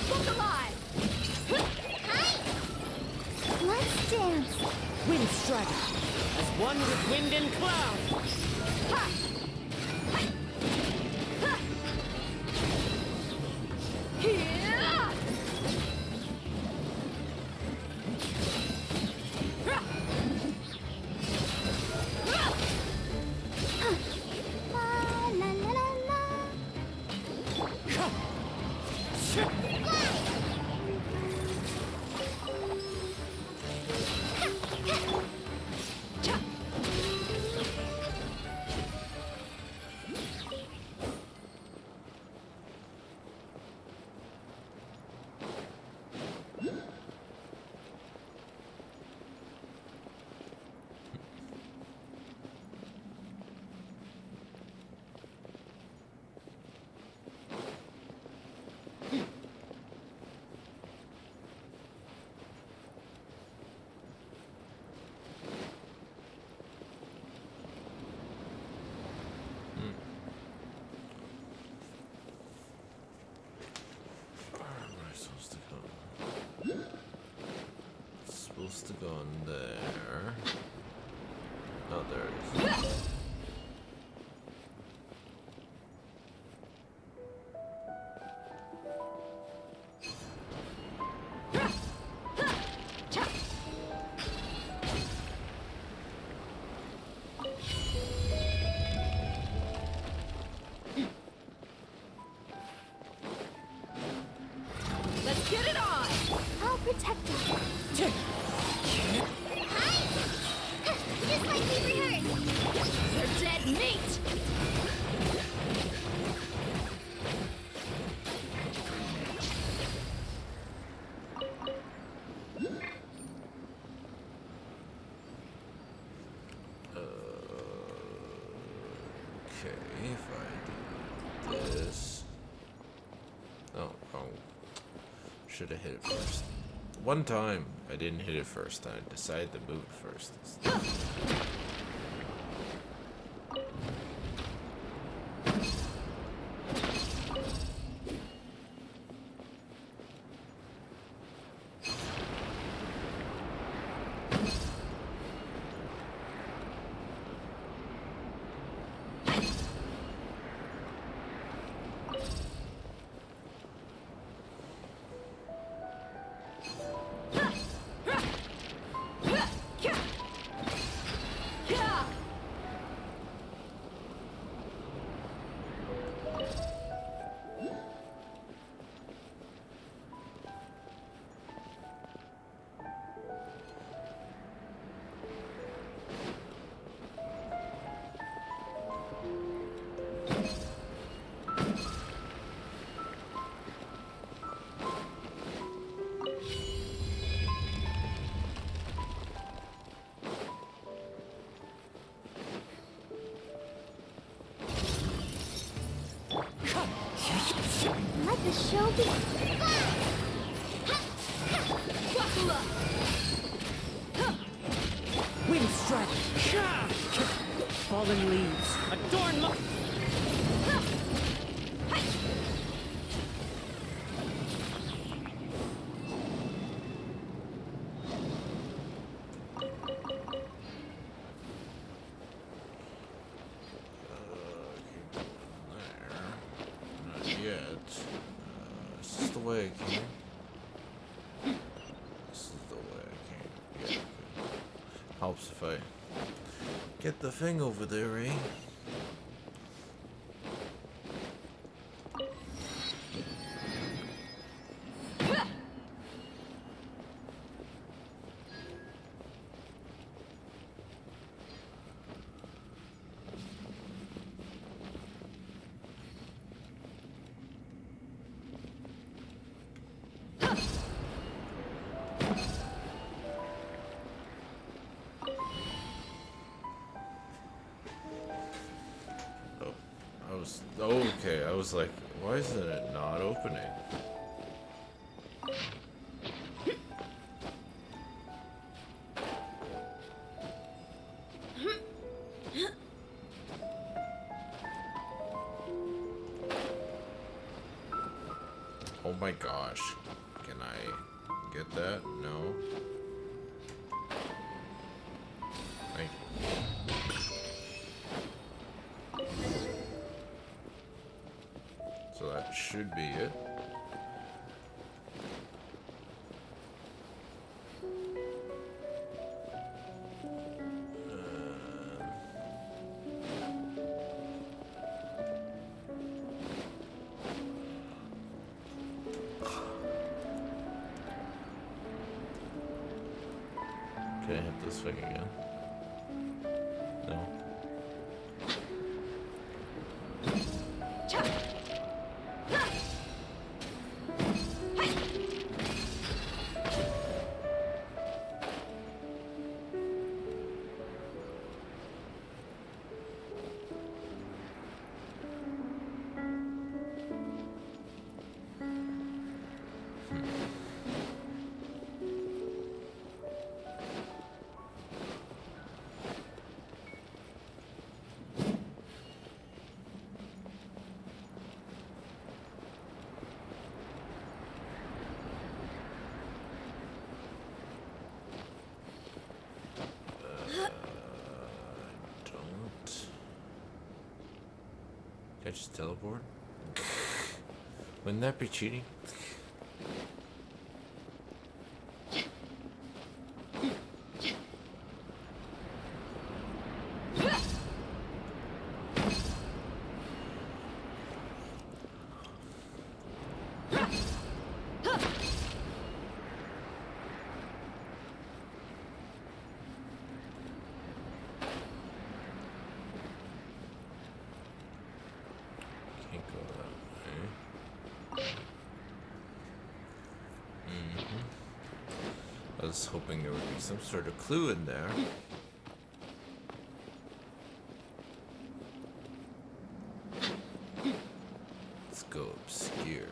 Look alive! Hi! Let's dance! Wind strider. As one with wind and cloud. Ha! Hi! Ha! Here! La la la la la. Supposed to go in there. Oh, there it is. Let's get it on! I'll protect you. Hi! Just like we rehearsed. They're dead meat! Okay, if I do this. Oh. Should have hit it first. One time I didn't hit it first. I decided to move it first. Let the show begin. Buckle up! Wind strider. Fallen leaves. Adorn my... This is the way I came. This is the way I came. Yeah, okay. Helps if I get the thing over there, eh? Okay, I was like, why isn't it not opening? Oh my gosh. Can I get that? No. Thank you. So that should be it. Can I hit this thing again? No. Can I just teleport? Wouldn't that be cheating? Can't go that way. I was hoping there would be some sort of clue in there. Let's go obscure.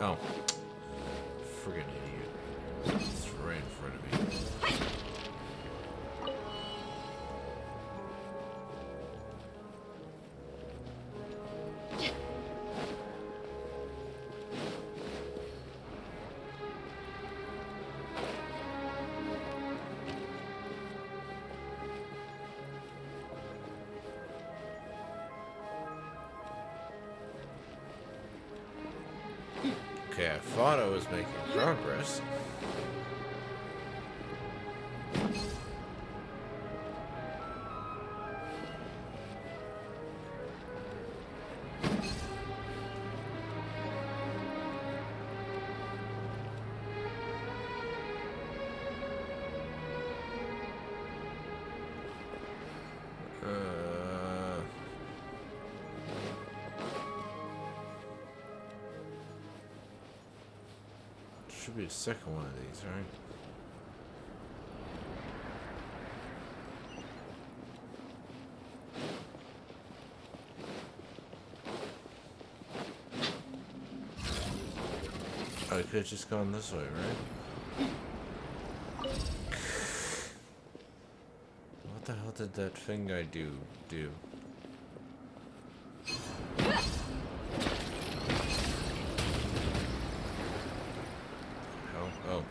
Oh. Friggin' idiot. It's right in front of me. Okay, I thought I was making progress. Should be the second one of these, right? I could have just gone this way, right? What the hell did that thing I do? Oh.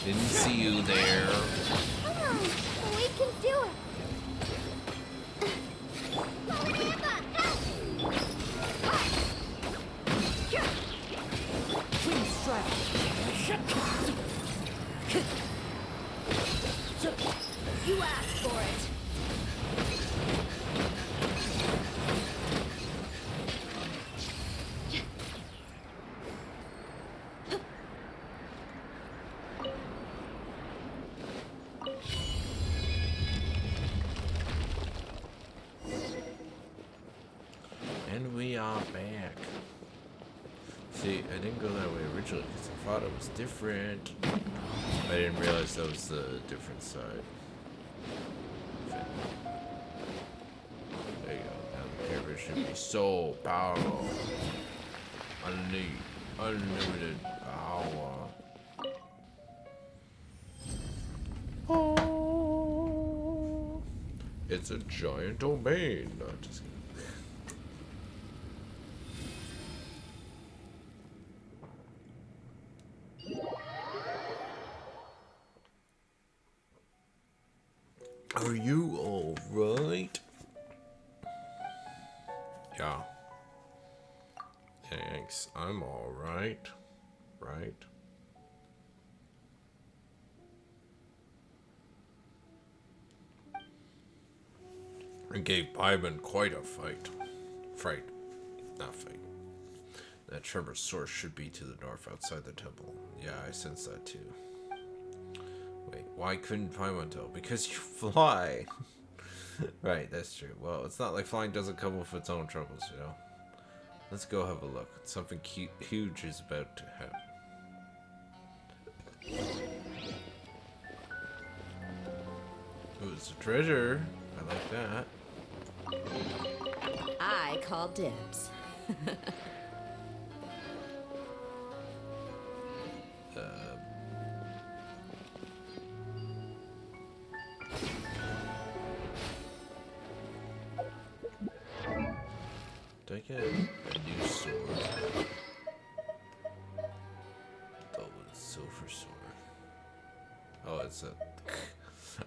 Didn't see you there. Come on, we can do it. Wind strike. You asked for it. And we are back. See, I didn't go that way originally because I thought it was different. I didn't realize that was the different side. There you go. Now He's so powerful. Unlimited power. Oh, it's a giant domain. No, just kidding. Are you all right? Yeah. Thanks. I'm all right. Right. I gave Byman quite a fight. Fright. Not fight. That tremor source should be to the north outside the temple. Yeah, I sense that too. Wait, why couldn't Paimon tell? Because you fly. Right, that's true. Well, it's not like flying doesn't come with its own troubles, you know? Let's go have a look. Something huge is about to happen. Ooh, it's a treasure. I like that. I call dibs. Do I get a new sword? Oh, it's silver sword. Oh, it's a...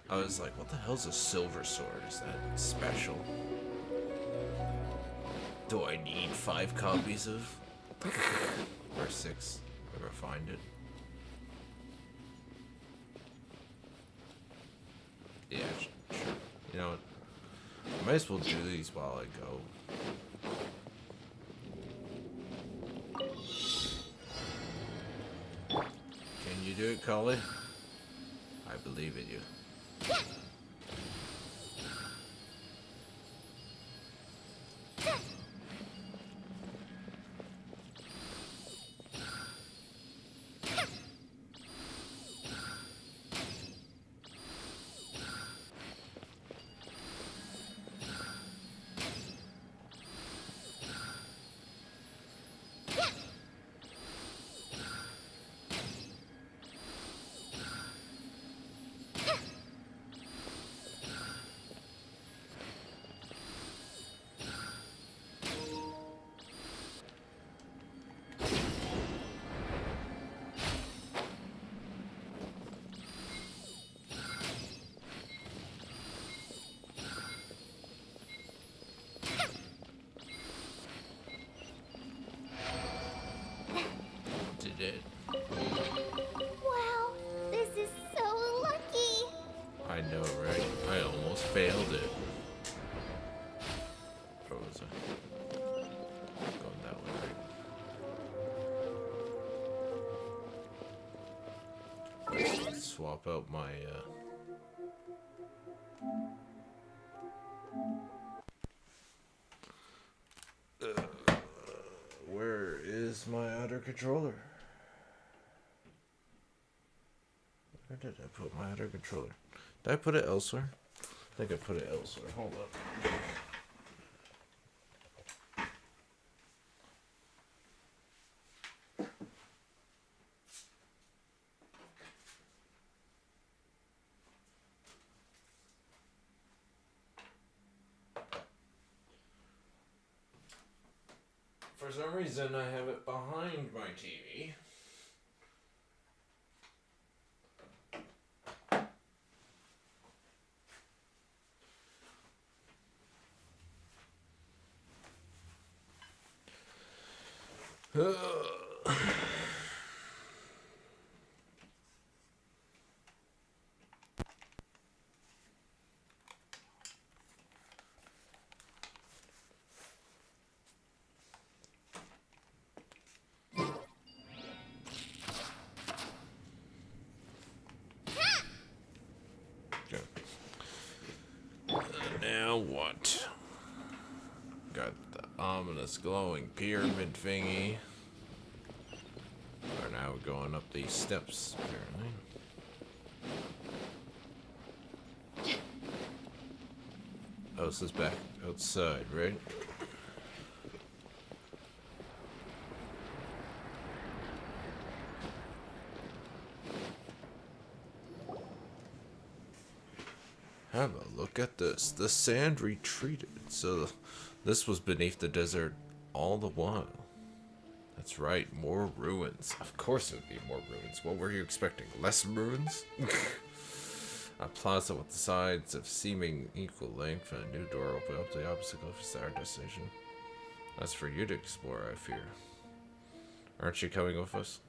I was like, what the hell's a silver sword? Is that special? Do I need 5 copies of? Or 6, if I find it. Yeah, sure. You know what? I might as well do these while I go. Can you do it, Collie? I believe in you. It. Wow, this is so lucky. I know, right? I almost failed it. Where was I? Going that way, right? Let's swap out my, where is my other controller? Where did I put my other controller? Did I put it elsewhere? I think I put it elsewhere. Hold up. For some reason, I have it behind my TV. Now what? Got the ominous glowing pyramid thingy. We're now going up these steps, apparently. Oh, this is back outside, right? at this. The sand retreated. So this was beneath the desert all the while. That's right, more ruins. Of course it would be more ruins. What were you expecting? Less ruins? A plaza with the sides of seeming equal length and a new door opened up the opposite cliff to our destination. That's for you to explore, I fear. Aren't you coming with us?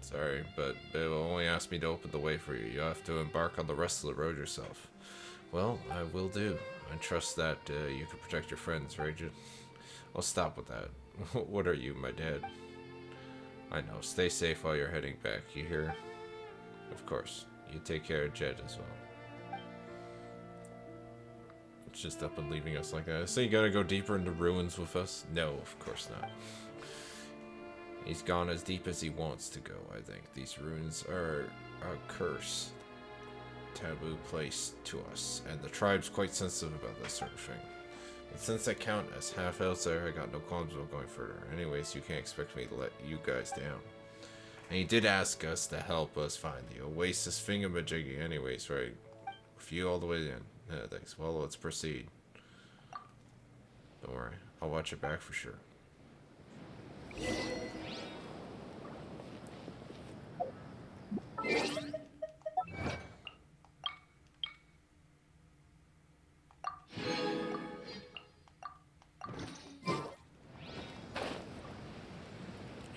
Sorry, but they will only ask me to open the way for you. You have to embark on the rest of the road yourself. Well, I will do. I trust that you can protect your friends, right? I'll stop with that. What are you, my dad? I know. Stay safe while you're heading back. You hear? Of course. You take care of Jeht as well. It's just up and leaving us like that. So you gotta go deeper into ruins with us? No, of course not. He's gone as deep as he wants to go, I think. These ruins are a curse. Taboo place to us. And the tribe's quite sensitive about this sort of thing. And since I count as half outsider, I got no qualms about going further. Anyways, you can't expect me to let you guys down. And he did ask us to help us find the Oasis thingamajiggy. Anyways, right? With you all the way in. Yeah, thanks. Well, let's proceed. Don't worry. I'll watch your back for sure.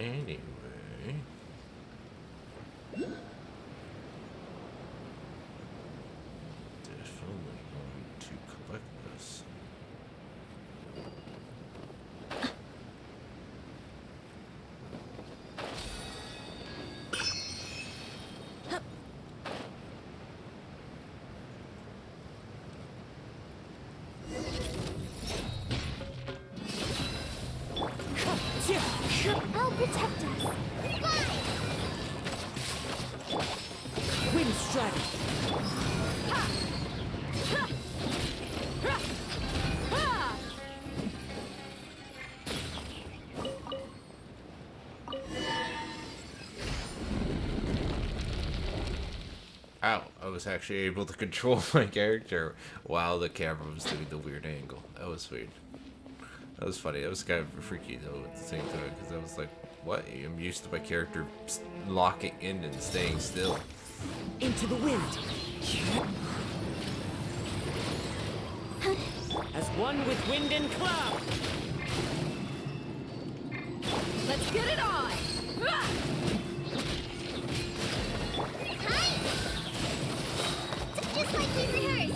Anyway, definitely going to collect this. I'll protect us. Wind Strider. Ow, I was actually able to control my character while the camera was doing the weird angle. That was weird. That was funny. That was kind of freaky though at the same time because I was like, what? I'm used to my character locking in and staying still. Into the wind. As one with wind and cloud. Let's get it on! Just like we rehearsed.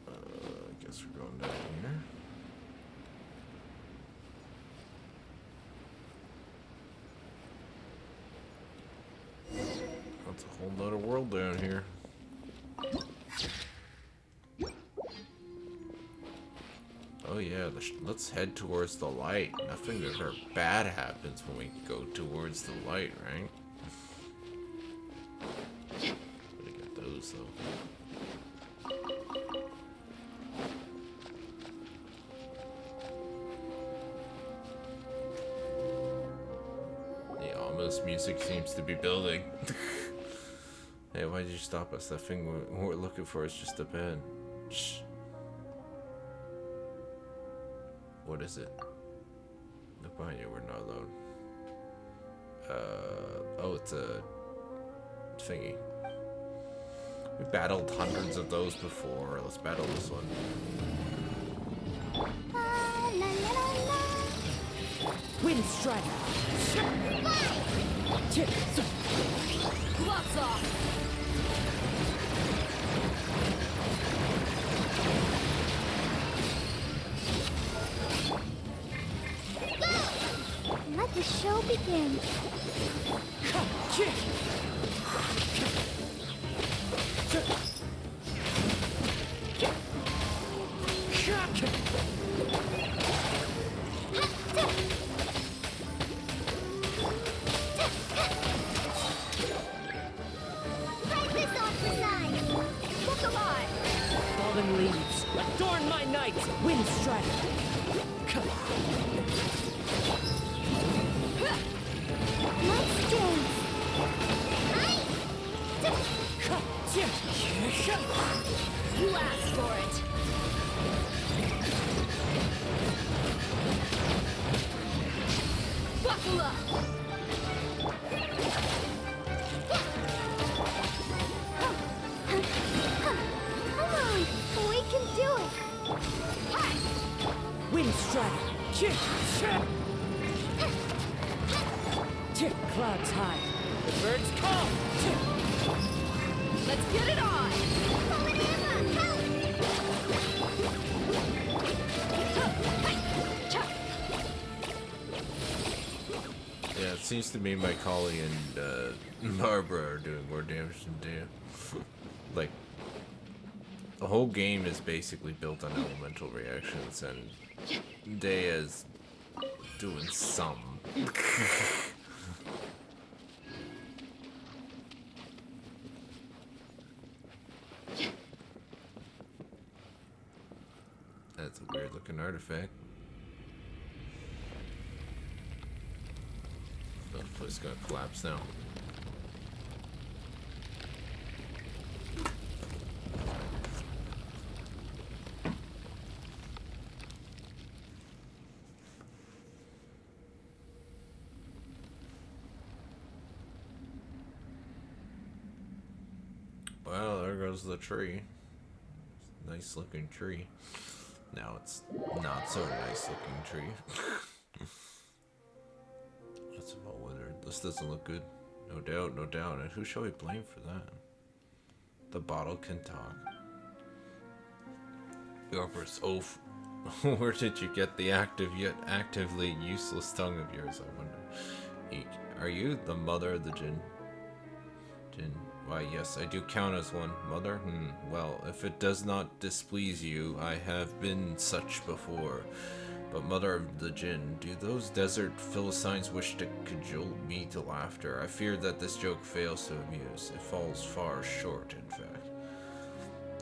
I guess we're going down here. That's a whole nother world down here. Oh yeah, let's head towards the light. Nothing ever bad happens when we go towards the light, right? Gotta get those though. The ominous music seems to be building. Hey, why did you stop us? That thing we're looking for is just a pen. Shh. What is it? Look behind you, we're not alone. Oh, it's a thingy. We battled hundreds of those before. Let's battle this one. La, la, la, la. Wind Strider. Gloves off! Let the show begin. Look alive! Fallen leaves. A door Warn my knights! Wind strike! Let's dance. You asked for it. Buckle up. Come on, we can do it. Wind strike! Clouds high. The birds call! Let's get it on. Emma, help! Yeah, it seems to me my Collie and Barbara are doing more damage than Dehya. Like, the whole game is basically built on elemental reactions, and Dehya's doing some. That's a weird looking artifact. Oh, the place is gonna collapse now. Well, there goes the tree. Nice looking tree. Now it's not so nice looking tree. That's about withered. This doesn't look good. No doubt, no doubt. And who shall we blame for that? The bottle can talk. Yours. Oh, where did you get the active yet actively useless tongue of yours, I wonder? Eek. Are you the mother of the Jinn? Jinn? Why, yes, I do count as one. Mother? Well, if it does not displease you, I have been such before. But mother of the Jinn, do those desert Philistines wish to cajole me to laughter? I fear that this joke fails to amuse. It falls far short, in fact.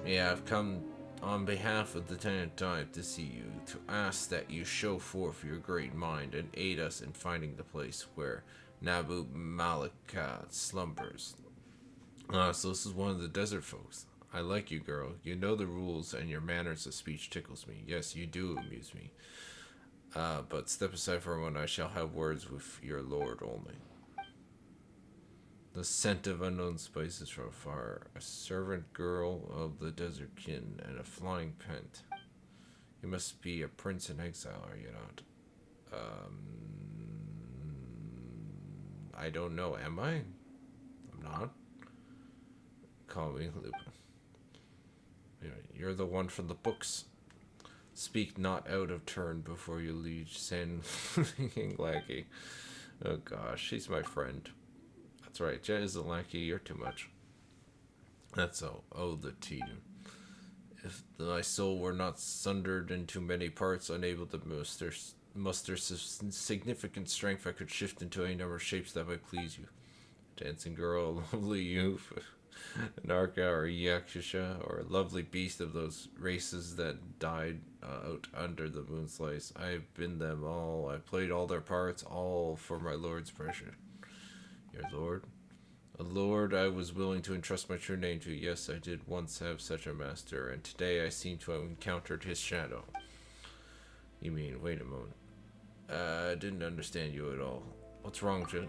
Yeah, I've come on behalf of the tenant tribe to see you, to ask that you show forth your great mind and aid us in finding the place where Nabu Malika slumbers. So this is one of the desert folks. I like you, girl. You know the rules, and your manners of speech tickles me. Yes, you do amuse me. But step aside for a moment. I shall have words with your lord only. The scent of unknown spices from afar. A servant girl of the desert kin, and a flying pent. You must be a prince in exile, are you not? I don't know. Am I? I'm not. Call me Lupin. You're the one from the books. Speak not out of turn before you leave San lackey. Oh gosh, she's my friend. That's right, Jeht is a lackey, you're too much. That's all. Oh, the tea. If my soul were not sundered into many parts, unable to muster significant strength, I could shift into any number of shapes that might please you. Dancing girl, lovely youth. Narka or Yakusha, or a lovely beast of those races that died out under the moon slice. I've been them all. I played all their parts, all for my lord's pressure. Your lord? A lord I was willing to entrust my true name to. Yes, I did once have such a master, and today I seem to have encountered his shadow. You mean, wait a moment. I didn't understand you at all. What's wrong, Jinn?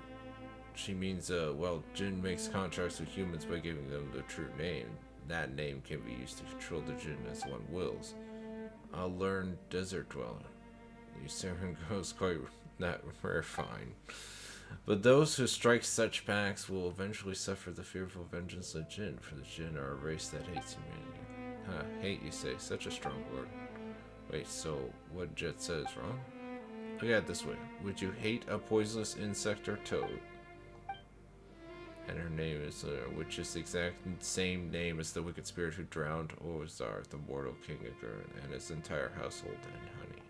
She means, well, Jinn makes contracts with humans by giving them the true name. That name can be used to control the Jinn as one wills. I'll learn Desert Dweller. You servant girls quite that rare fine. But those who strike such pacts will eventually suffer the fearful vengeance of Jinn, for the Jinn are a race that hates humanity. Huh, hate you say, such a strong word. Wait, so what Jeht says wrong? Look at it this way. Would you hate a poisonous insect or toad? And her name is, which is the exact same name as the wicked spirit who drowned Ozar, the mortal king of Gurren, and his entire household and honey.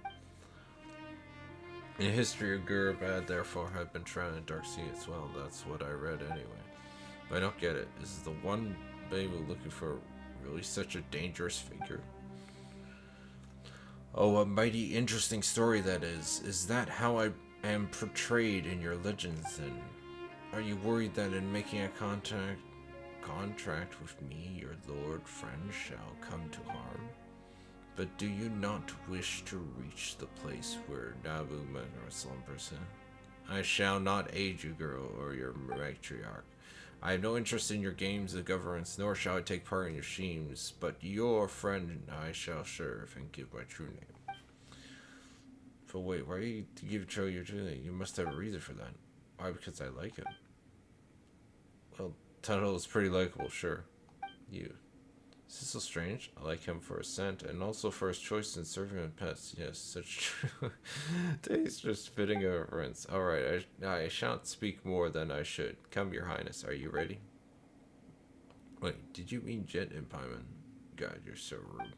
In the history of Gurabad, therefore, have been drowned in dark sea as well. That's what I read anyway. But I don't get it. Is the one baby looking for really such a dangerous figure? Oh, a mighty interesting story that is. Is that how I am portrayed in your legends then? Are you worried that in making a contract with me, your lord friend shall come to harm? But do you not wish to reach the place where Nabu slumbers? I shall not aid you, girl, or your matriarch. I have no interest in your games of governance, nor shall I take part in your schemes, but your friend I shall serve and give my true name. But wait, why do you give Cho your true name? You must have a reason for that. Why? Because I like him. Well, Tuttle is pretty likable, sure. You. Is this so strange? I like him for his scent, and also for his choice in serving him pets. Yes, such true taste, just fitting a reference. Alright, I shan't speak more than I should. Come, your highness, are you ready? Wait, did you mean Jeht and Paimon? God, you're so rude.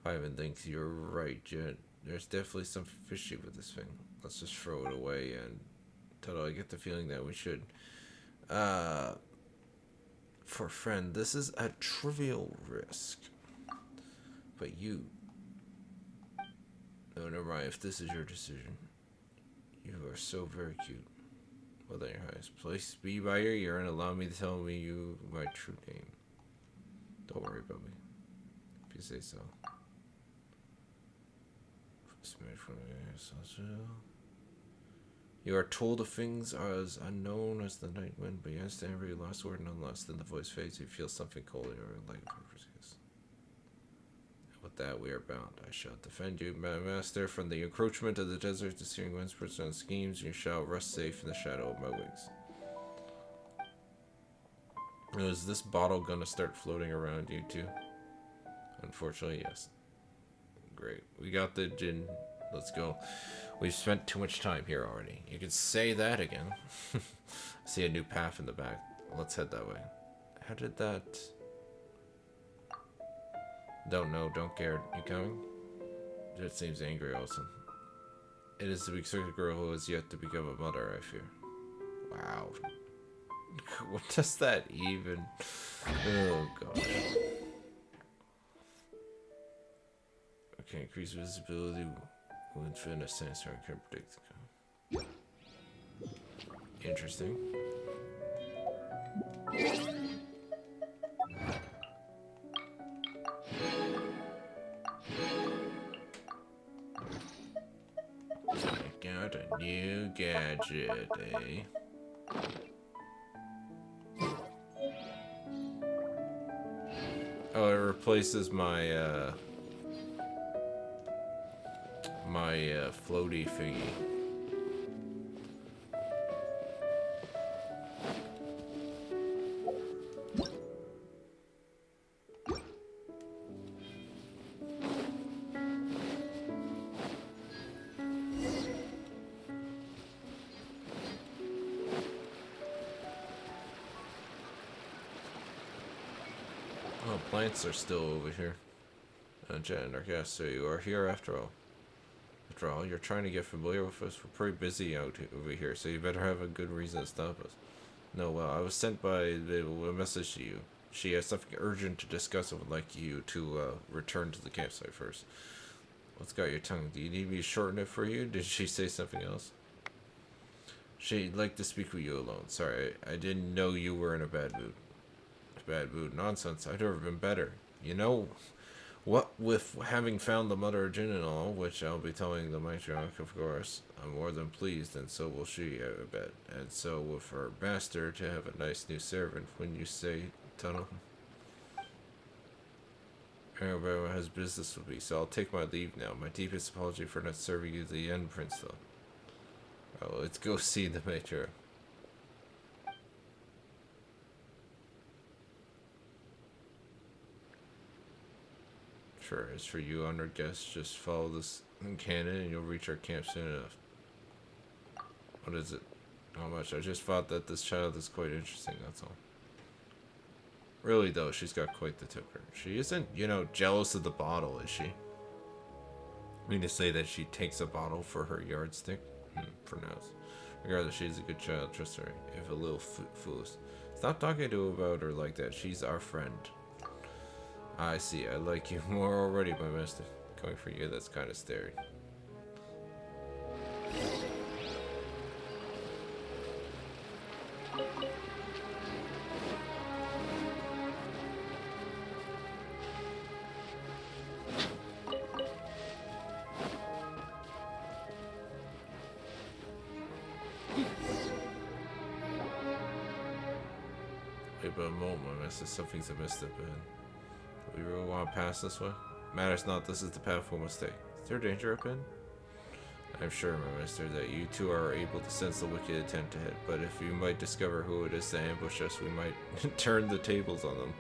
Paimon thinks you're right, Jeht. There's definitely something fishy with this thing. Let's just throw it away, and Tuttle, I get the feeling that we should. For a friend, this is a trivial risk. But you... No, never mind, if this is your decision. You are so very cute. Well then, your highness, please be by your ear and allow me to tell me you my true name. Don't worry about me. If you say so. You are told of things as unknown as the night wind, but you understand every last word nonetheless. Then the voice fades, you feel something cold in your leg. With that, we are bound. I shall defend you, my master, from the encroachment of the desert, the searing winds, and schemes. You shall rest safe in the shadow of my wings. Now, is this bottle gonna start floating around you too? Unfortunately, yes. Great. We got the Jinn. Let's go. We've spent too much time here already. You could say that again. See a new path in the back. Let's head that way. How did that... Don't know, don't care. You coming? Jeht seems angry also. It is the big circuit girl who has yet to become a mother, I fear. Wow. What does that even... Oh, gosh. Okay, increase visibility will infine a sensor and can predict the code. Interesting. I got a new gadget, eh? Oh, it replaces my, floaty thingy. Oh, plants are still over here. Jeht and our guests, so you are here after all. After all, you're trying to get familiar with us. We're pretty busy out over here, so you better have a good reason to stop us. No, well, I was sent by a message to you. She has something urgent to discuss and would like you to return to the campsite first. What's got your tongue? Do you need me to shorten it for you? Did she say something else? She'd like to speak with you alone. Sorry, I didn't know you were in a bad mood. Bad mood? Nonsense. I'd never been better. You know... What with having found the mother of Jinn and all, which I'll be telling the matriarch, of course, I'm more than pleased, and so will she, I bet. And so with her master to have a nice new servant, when you say, Tunnel. Everyone has business with me, so I'll take my leave now. My deepest apology for not serving you the end, Prince, though. Oh, let's go see the matriarch. Sure, as for you, honored guests, just follow this cannon and you'll reach our camp soon enough. What is it? How much? I just thought that this child is quite interesting, that's all. Really, though, she's got quite the temper. She isn't, you know, jealous of the bottle, is she? I mean to say that she takes a bottle for her yardstick? Pronounced. Regardless, she's a good child, trust her, if a little foolish. Stop talking to her about her like that. She's our friend. I see. I like you more already, my master. Coming for you, that's kind of scary. Wait, but a moment, my mister. Something's a misstep ahead. Do we really want to pass this way? Matters not, this is the path we must take. Is there danger up in? I'm sure, my mister, that you two are able to sense the wicked attempt ahead, but if you might discover who it is to ambush us, we might turn the tables on them.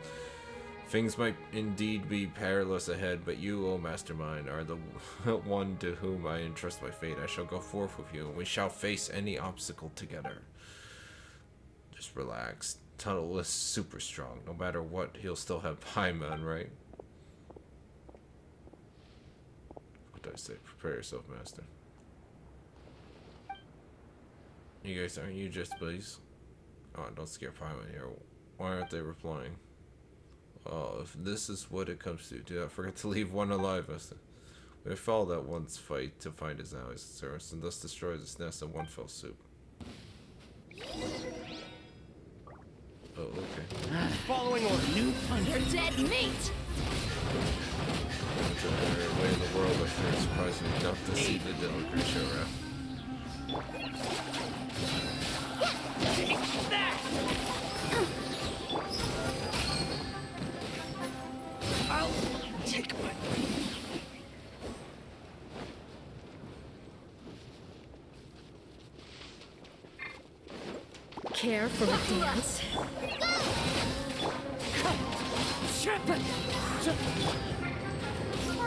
Things might indeed be perilous ahead, but you, O mastermind, are the one to whom I entrust my fate. I shall go forth with you, and we shall face any obstacle together. Just relax. Tuttle is super strong. No matter what, he'll still have Paimon, right? What did I say? Prepare yourself, master. You guys, aren't you just buddies? Oh, don't scare Paimon here. Why aren't they replying? Oh, if this is what it comes to, do not forget to leave one alive, master. We have followed that one's fight to find his allies and servants, and thus destroy his nest in one fell swoop. Oh, okay. Following order. New punch. You're dead meat! It's every way in the world, I fear it's surprising enough to see the Dylan creature around. I'll take my... Care for a dance? La,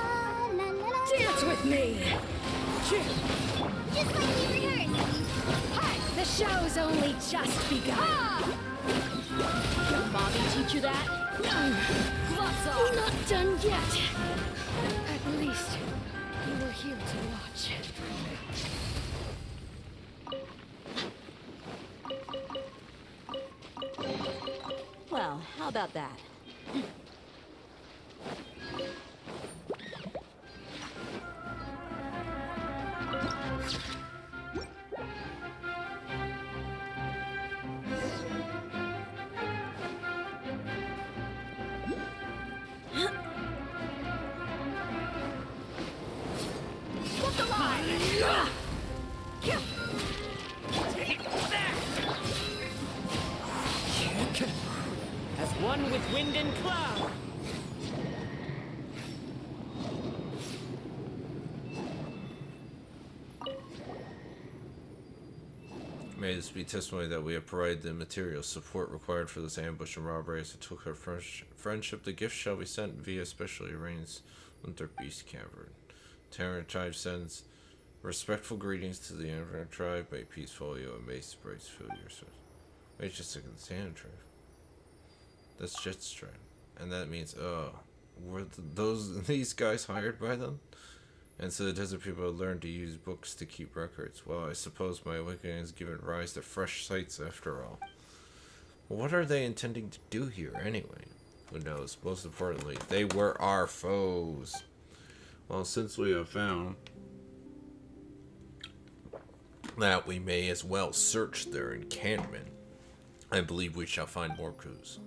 la, la, la. Dance with me! Just like we rehearsed. Hi! The show's only just begun! Did mommy teach you that? Lots off! Not done yet! At least, you were here to watch. Well, how about that? What's the line? As one with wind and cloud. May this be testimony that we have provided the material support required for this ambush and robbery. As it took our friendship, the gift shall be sent via specially arranged Winter Beast Cavern. Terran tribe sends respectful greetings to the Terran tribe. May peace follow you and may sprites fill your soul. Wait just a second, the Terran tribe. That's Jeht's tribe. And that means, were these guys hired by them? And so the desert people have learned to use books to keep records. Well, I suppose my awakening has given rise to fresh sights after all. What are they intending to do here anyway? Who knows? Most importantly, they were our foes. Well, since we have found that we may as well search their encampment, I believe we shall find more clues.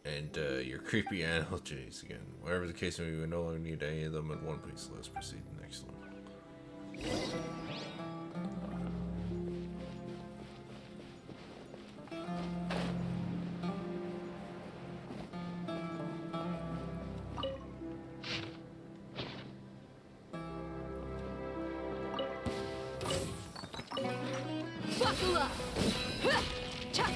And your creepy analogies again. Whatever the case may be, we no longer need any of them in one piece. Let's proceed to the next one. Buckle up! Huh! Cha!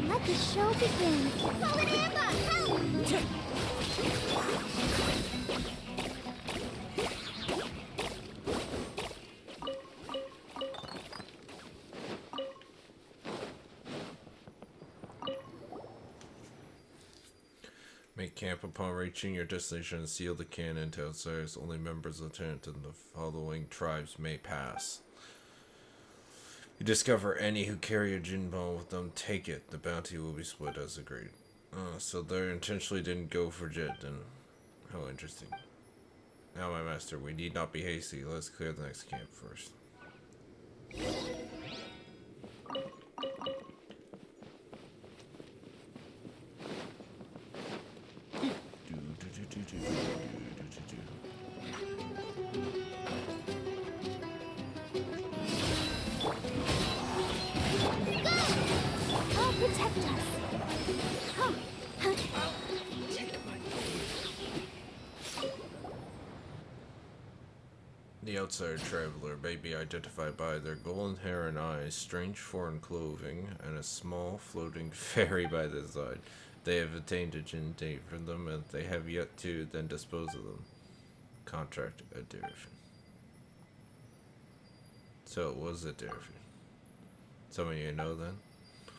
Let the show begin. Forward ambush! Help! Make camp upon reaching your destination and seal the cannon to outsiders. Only members of the tent and the following tribes may pass. You discover any who carry a Jinn bone with them, take it. The bounty will be split as agreed. So they intentionally didn't go for Jeht, then. How interesting. Now, my master, we need not be hasty. Let's clear the next camp first. I'll protect us. Huh. The outsider traveler may be identified by their golden hair and eyes, strange foreign clothing, and a small floating fairy by their side. They have attained a Jinn date for them, and they have yet to then dispose of them. Contract a Dehya. So it was a Dehya. Some of you know then?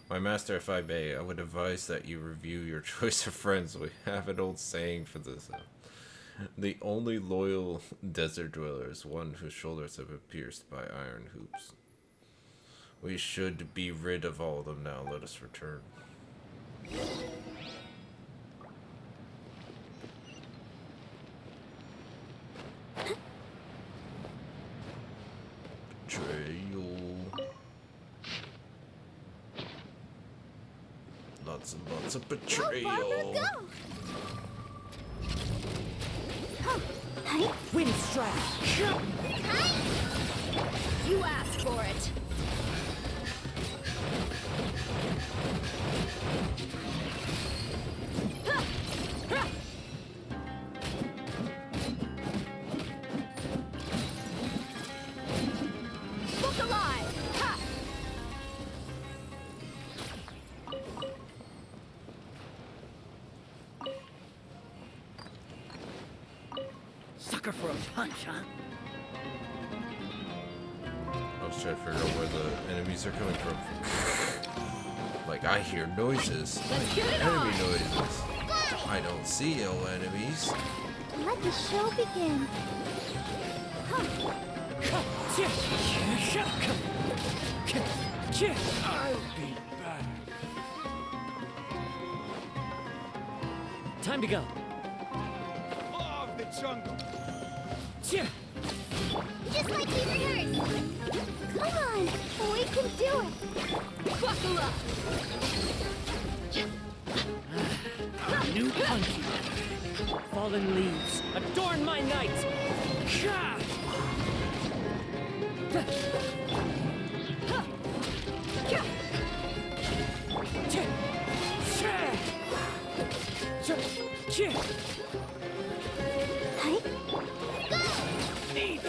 My master, if I may, I would advise that you review your choice of friends. We have an old saying for this. The only loyal desert dweller is one whose shoulders have been pierced by iron hoops. We should be rid of all of them now. Let us return. Betrayal. Lots and lots of betrayal. How far will it go? Wind strike. You asked for it. Look alive! Ha! Sucker for a punch, huh? I was trying to figure out where the enemies are coming from. Like, I hear noises. Let's get it Enemy on! noises. I don't see no enemies. Let the show begin. I'll be back. Time to go. Law of the jungle. Just like we rehearsed. Come on, we can do it. Buckle up! A new punch. Fallen leaves, adorn my night. Hey,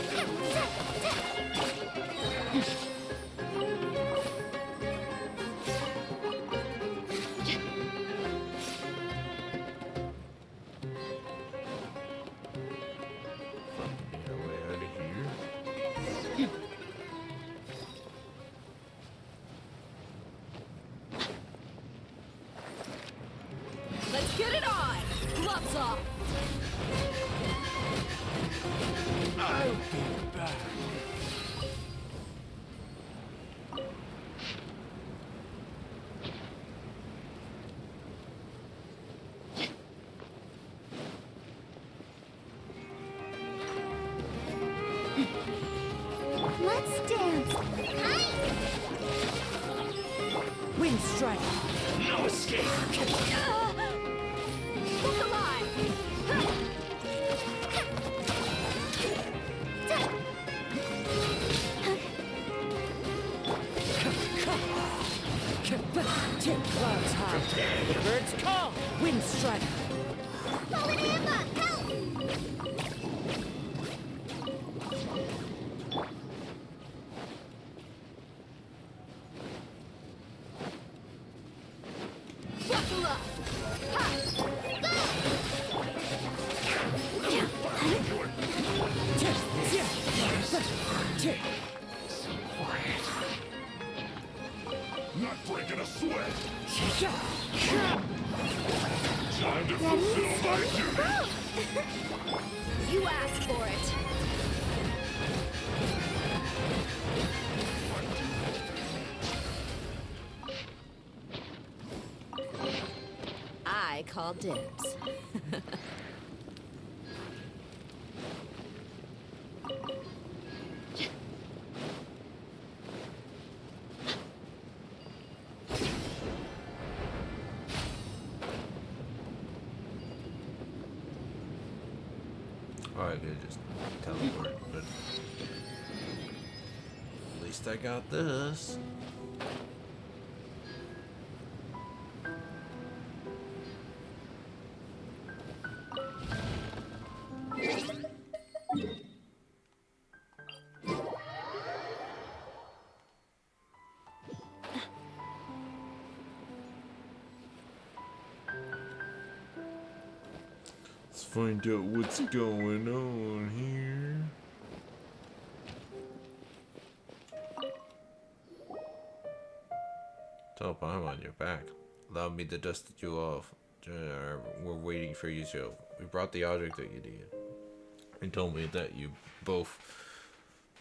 Get away out of here. Let's get it on! Gloves off! I'll be back. let's dance. Wind strike. No escape. Look alive! Clouds high. The birds call. Wind strike. Fallen Amber, help! Buckle up! Not breaking a sweat. Time to Ready, fulfill my steady, duty. go! You asked for it. I call dibs. Oh, I could just teleport, but at least I got this. Let's find out what's going on here. Top, I'm on your back. Allow me to dust you off. We're waiting for you, Joe. We brought the object that you needed. And told me that you both.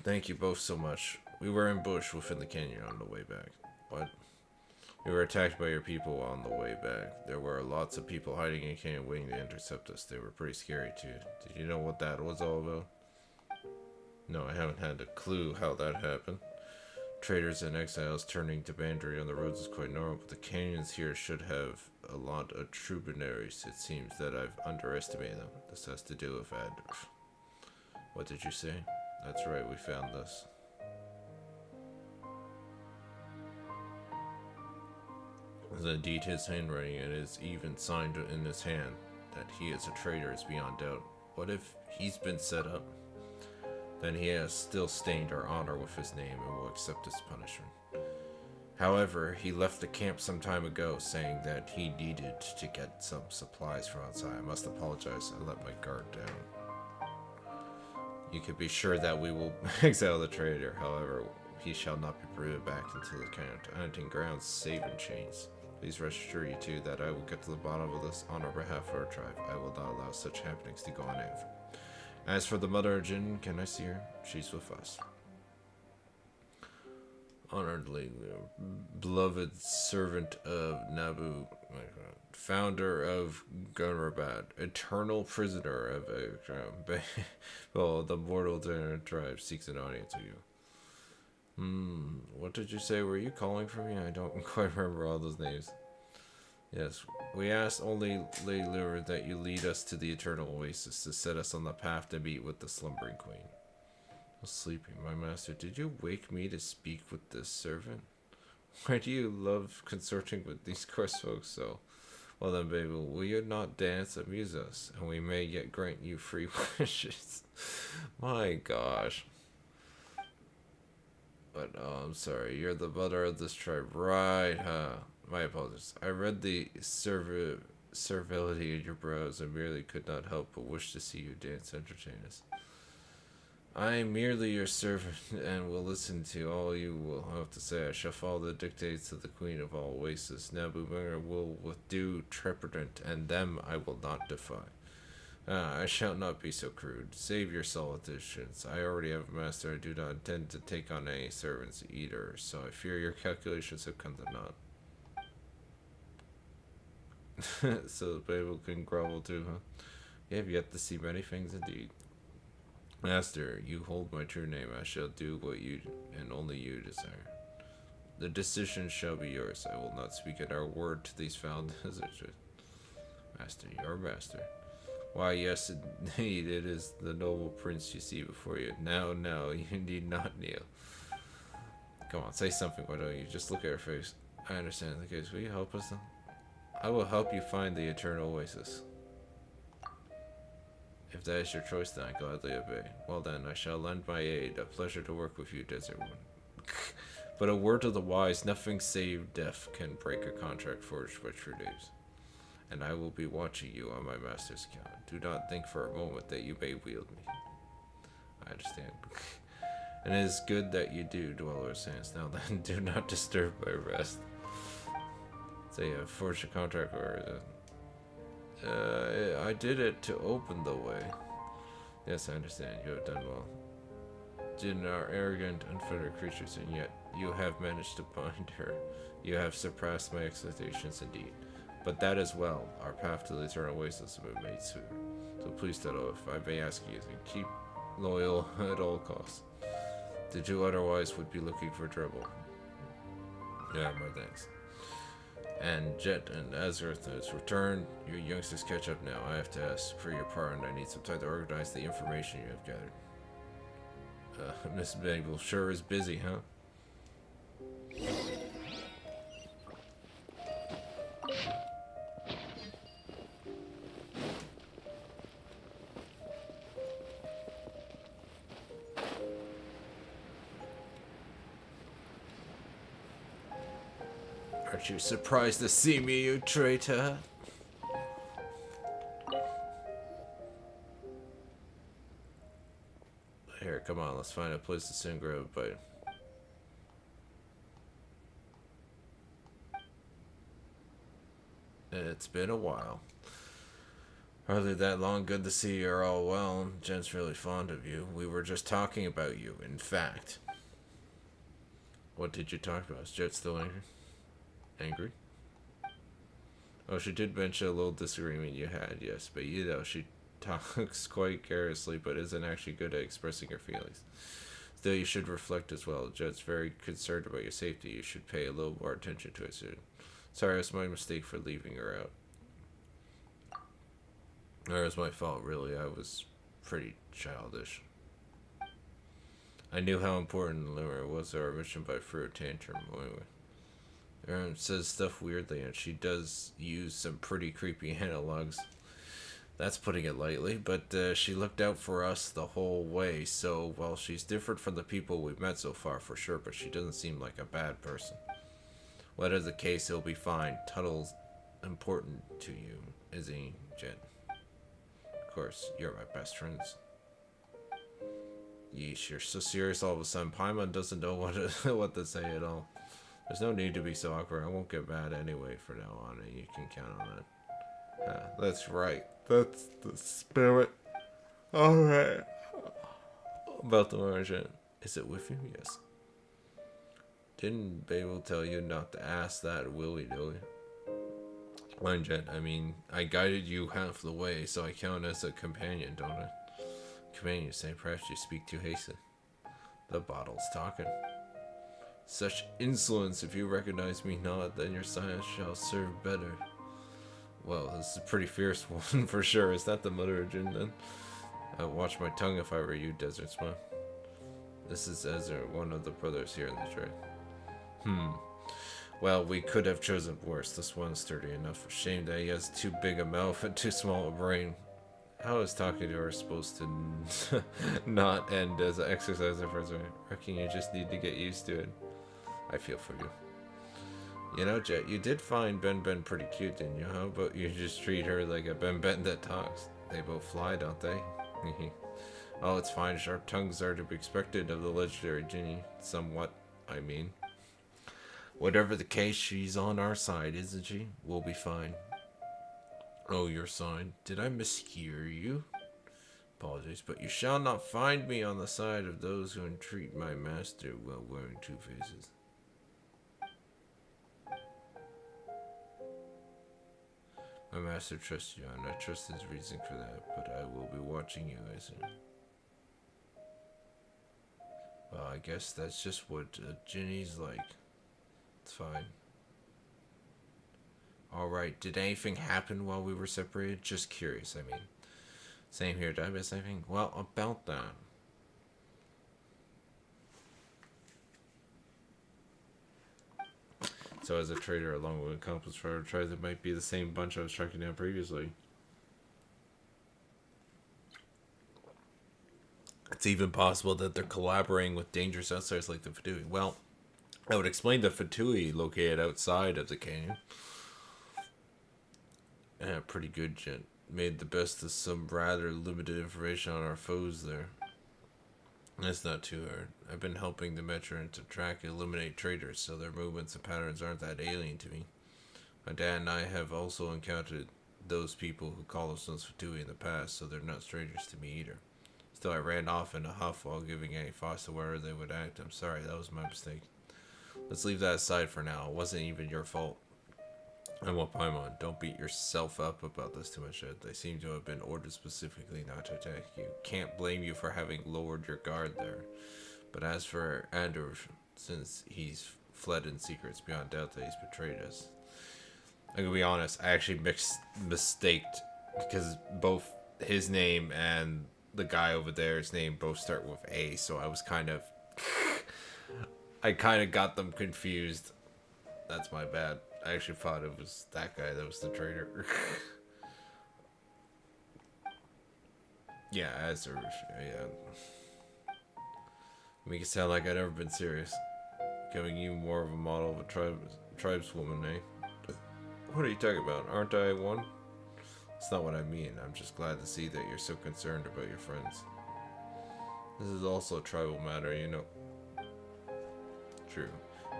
Thank you both so much. We were ambushed within the canyon on the way back. What? We were attacked by your people on the way back. There were lots of people hiding in the canyon waiting to intercept us. They were pretty scary too. Did you know what that was all about? No, I haven't had a clue how that happened. Traders and exiles turning to banditry on the roads is quite normal, but the canyons here should have a lot of troubadours. It seems that I've underestimated them. This has to do with Adolf. What did you say? That's right, we found this. It's indeed his handwriting, and it is even signed in his hand. That he is a traitor is beyond doubt. What if he's been set up? Then he has still stained our honor with his name and will accept his punishment. However, he left the camp some time ago, saying that he needed to get some supplies from outside. I must apologize, I let my guard down. You can be sure that we will exile the traitor. However, he shall not be permitted back until the hunting grounds safe and chains. Please rest assured, you two, that I will get to the bottom of this on behalf of our tribe. I will not allow such happenings to go unanswered. As for the mother of Jinn, can I see her? She's with us. Honored lady, beloved servant of Nabu, founder of Gunrabad, eternal prisoner of well, the mortal tribe seeks an audience of you. What did you say? Were you calling for me? I don't quite remember all those names. Yes, we ask only, Lady Lure, that you lead us to the Eternal Oasis to set us on the path to meet with the slumbering queen. I was sleeping, my master. Did you wake me to speak with this servant? Why do you love consorting with these coarse folks so? Well then, baby, will you not dance, amuse us, and we may yet grant you free wishes. My gosh. But, I'm sorry, you're the mother of this tribe, right, huh? My apologies. I read the servility in your brows and merely could not help but wish to see you dance and entertain us. I am merely your servant and will listen to all you will have to say. I shall follow the dictates of the Queen of all Oasis. Nabu will with due trepidant, and them I will not defy. I shall not be so crude. Save your solicitations. I already have a master. I do not intend to take on any servants either, so I fear your calculations have come to naught. So the Babel can grovel too, huh? You have yet to see many things indeed. Master, you hold my true name. I shall do what you and only you desire. The decision shall be yours. I will not speak another word to these foul decisions. Master, your master. Why, yes, indeed, it is the noble prince you see before you. Now, you need not kneel. Come on, say something, why don't you? Just look at her face. I understand the case. Will you help us then? I will help you find the Eternal Oasis. If that is your choice, then I gladly obey. Well then, I shall lend my aid. A pleasure to work with you, Desert One. But a word of the wise, nothing save death can break a contract forged by true days. And I will be watching you on my master's account. Do not think for a moment that you may wield me. I understand. And it is good that you do, Dweller of Sands. Now then, do not disturb my rest. Say, forged a contract, or I did it to open the way. Yes, I understand. You have done well. Jinn are arrogant, unfettered creatures, and yet you have managed to bind her. You have surpassed my expectations indeed. But that as well, our path to the eternal ways has been made sooner. So please tell if I may ask you to keep loyal at all costs. To do otherwise would be looking for trouble. Yeah, my thanks. And Jeht and Azeroth has returned. You youngsters catch up now. I have to ask for your pardon. I need some time to organize the information you have gathered. Miss Bagel sure is busy, huh? Aren't you surprised to see me, you traitor? Here, come on, let's find a place to sit and grab a bite. It's been a while. Hardly that long. Good to see you're all well. Jen's really fond of you. We were just talking about you, in fact. What did you talk about? Is Jet still angry? Angry? Oh, she did mention a little disagreement you had, yes, but you know, she talks quite carelessly, but isn't actually good at expressing her feelings. Still, you should reflect as well. Jet's very concerned about your safety. You should pay a little more attention to it soon. Sorry, it was my mistake for leaving her out. Or it was my fault, really. I was pretty childish. I knew how important Lure was to our mission by fruit tantrum. Anyway. Erin says stuff weirdly, and she does use some pretty creepy analogs. That's putting it lightly, but she looked out for us the whole way, so, well, she's different from the people we've met so far, for sure, but she doesn't seem like a bad person. Whatever the case, he'll be fine. Tuttle's important to you, is he, Jen? Of course, you're my best friends. Yeesh, you're so serious all of a sudden. Paimon doesn't know what to say at all. There's no need to be so awkward. I won't get mad anyway from now on, and you can count on that. That's right. That's the spirit. Alright. About the origin. Is it with you? Yes. Didn't Babel tell you not to ask that willy-nilly? Line Jet, I mean, I guided you half the way, so I count as a companion, don't I? Companion, say, perhaps you speak too hastily. The bottle's talking. Such insolence, if you recognize me not, then your silence shall serve better. Well, this is a pretty fierce one for sure. Is that the mother of Jinn then? I'd watch my tongue if I were you, Desert Smile. This is Ezra, one of the brothers here in the trade. Well, we could have chosen worse. This one's sturdy enough. Shame that he has too big a mouth and too small a brain. How is talking to her supposed to not end as an exercise of person? I reckon you just need to get used to it. I feel for you. You know, Jet, you did find Ben pretty cute, didn't you? How about you just treat her like a Ben that talks? They both fly, don't they? Oh, it's fine. Sharp tongues are to be expected of the legendary Ginny. Somewhat, I mean. Whatever the case, she's on our side, isn't she? We'll be fine. Oh, your side. Did I mishear you? Apologies, but you shall not find me on the side of those who entreat my master while wearing two faces. My master trusts you, and I trust his reason for that, but I will be watching you, isn't it? Well, I guess that's just what Ginny's like. It's fine. Alright, did anything happen while we were separated? Just curious, I mean. Same here, did I miss anything? Well, about that. So as a trader along with accomplished fighter tribes, it might be the same bunch I was tracking down previously. It's even possible that they're collaborating with dangerous outsiders like the Fatui. Well, that would explain the Fatui located outside of the canyon. Yeah, pretty good, Gent. Made the best of some rather limited information on our foes there. That's not too hard. I've been helping the Metron to track and eliminate traitors, so their movements and patterns aren't that alien to me. My dad and I have also encountered those people who call themselves Fatui in the past, so they're not strangers to me either. Still, I ran off in a huff while giving any thoughts to where they would act. I'm sorry, that was my mistake. Let's leave that aside for now. It wasn't even your fault. And what Paimon, don't beat yourself up about this too much. They seem to have been ordered specifically not to attack you. Can't blame you for having lowered your guard there. But as for Andrew, since he's fled in secrets, beyond doubt that he's betrayed us. I'm gonna be honest, I actually mistaked because both his name and the guy over there's name both start with A, so I was kind of I kind of got them confused. That's my bad. I actually thought it was that guy that was the traitor. Yeah, as yeah. Make it sound like I've never been serious. Giving you more of a model of a tribeswoman, eh? What are you talking about? Aren't I one? That's not what I mean. I'm just glad to see that you're so concerned about your friends. This is also a tribal matter, you know. True.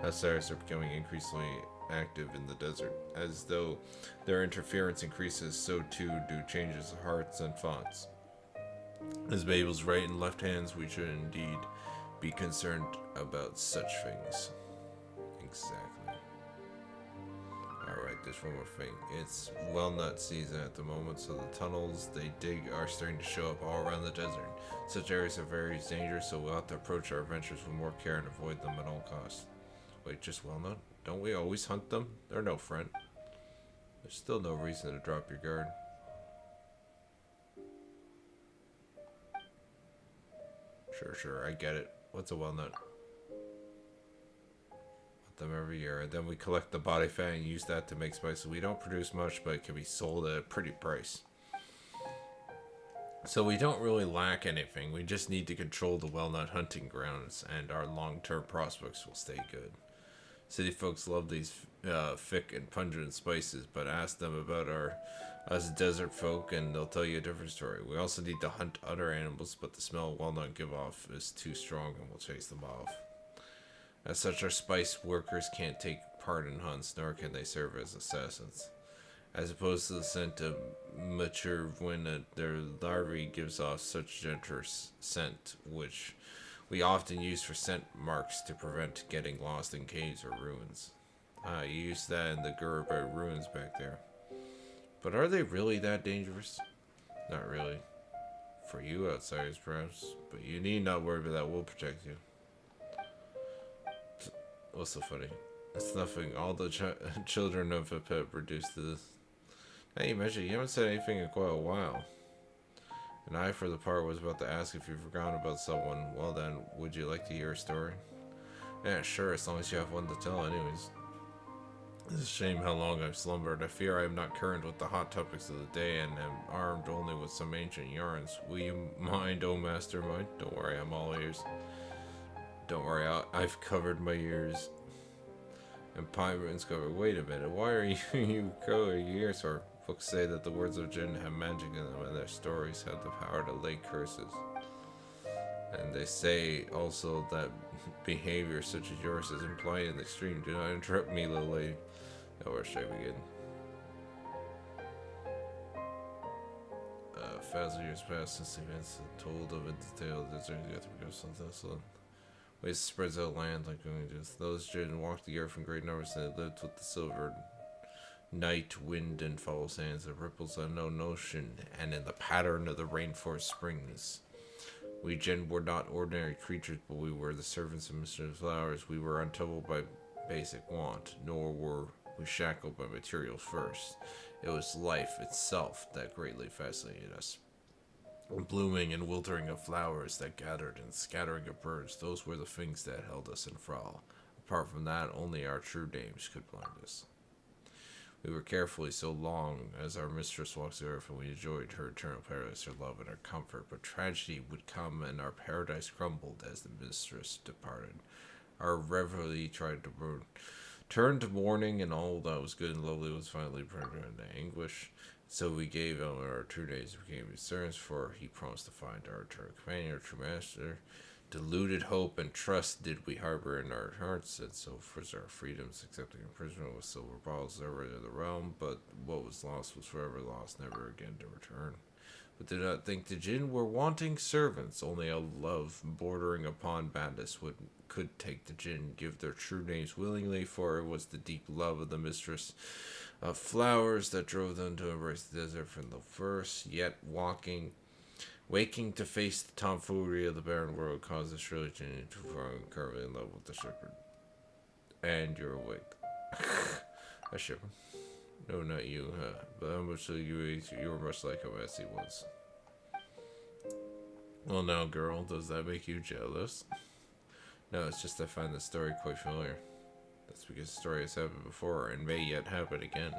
Outsiders are becoming increasingly active in the desert. As though their interference increases, so too do changes of hearts and thoughts. As Babel's right and left hands, we should indeed be concerned about such things. Exactly. Alright, there's one more thing. It's walnut season at the moment, so the tunnels they dig are starting to show up all around the desert. Such areas are very dangerous, so we'll have to approach our adventures with more care and avoid them at all costs. Wait, just walnut? Don't we always hunt them? They're no friend. There's still no reason to drop your guard. Sure, I get it. What's a walnut? Them every year, and then we collect the body fat and use that to make spice. We don't produce much, but it can be sold at a pretty price. So we don't really lack anything. We just need to control the walnut hunting grounds, and our long-term prospects will stay good. City folks love these thick and pungent spices, but ask them about us desert folk, and they'll tell you a different story. We also need to hunt other animals, but the smell of walnut give off is too strong, and we'll chase them off. As such, our spice workers can't take part in hunts, nor can they serve as assassins. As opposed to the scent of mature when their larvae gives off such gentle scent, which we often use for scent marks to prevent getting lost in caves or ruins. You used that in the Gurubet ruins back there. But are they really that dangerous? Not really. For you outsiders, perhaps. But you need not worry about that. We'll protect you. What's so funny? It's nothing. All the children of a pet reduced to this. Hey, Measure, you haven't said anything in quite a while. And I, for the part, was about to ask if you've forgotten about someone. Well then, would you like to hear a story? Yeah, sure, as long as you have one to tell anyways. It's a shame how long I've slumbered. I fear I am not current with the hot topics of the day and am armed only with some ancient yarns. Will you mind, oh mastermind? Don't worry, I'm all ears. Don't worry, I've covered my ears. And Pyron's covered. Wait a minute, why are you covering your ears? Or books say that the words of Jinn have magic in them and their stories have the power to lay curses. And they say also that behavior such as yours is implied in the extreme. Do not interrupt me, little lady. Now where should I begin? 1,000 years passed since the events told of in detail. There's going to become something so. Waste spreads out land like going to those Jinn walked the earth in great numbers and they lived with the silver night, wind, and foul sands, the ripples of no notion, and in the pattern of the rainforest springs. We Jinn were not ordinary creatures, but we were the servants of Mr. Flowers. We were untouchable by basic want, nor were we shackled by materials first. It was life itself that greatly fascinated us. Blooming and wiltering of flowers that gathered and scattering of birds, those were the things that held us in thrall. Apart from that, only our true names could blind us. We were carefully so long as our mistress walks the earth, and we enjoyed her eternal paradise, her love, and her comfort. But tragedy would come, and our paradise crumbled as the mistress departed. Our reverie tried to turn to mourning, and all that was good and lovely was finally turned into anguish. So we gave him our true names, became his servants, for he promised to find our eternal companion, our true master. deluded hope and trust did we harbor in our hearts, and so was our freedoms, accepting imprisonment with silver balls ever in the realm, but what was lost was forever lost, never again to return. But did not think the Jinn were wanting servants, only a love bordering upon madness could take the Jinn, give their true names willingly, for it was the deep love of the mistress of flowers that drove them to embrace the desert from the first, yet waking to face the tomfoolery of the barren world caused the shrilly Jinn to fall currently in love with the shepherd. And you're awake. A shepherd? No, not you, huh? But how much you were much like him as he was. Well now, girl, does that make you jealous? No, it's just I find the story quite familiar. That's because the story has happened before and may yet happen again.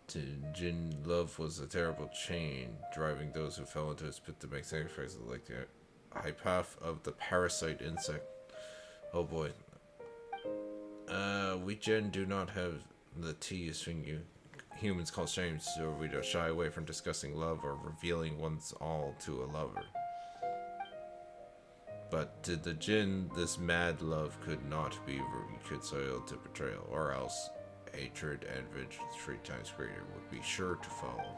To Jinn, love was a terrible chain, driving those who fell into its pit to make sacrifices like the hypoph of the parasite insect. Oh boy. We Jinn do not have the tease thing you humans call shame, so we don't shy away from discussing love or revealing one's all to a lover. But to the Jinn, this mad love could not be reconciled to betrayal, or else hatred and vengeance 3 times greater would be sure to follow.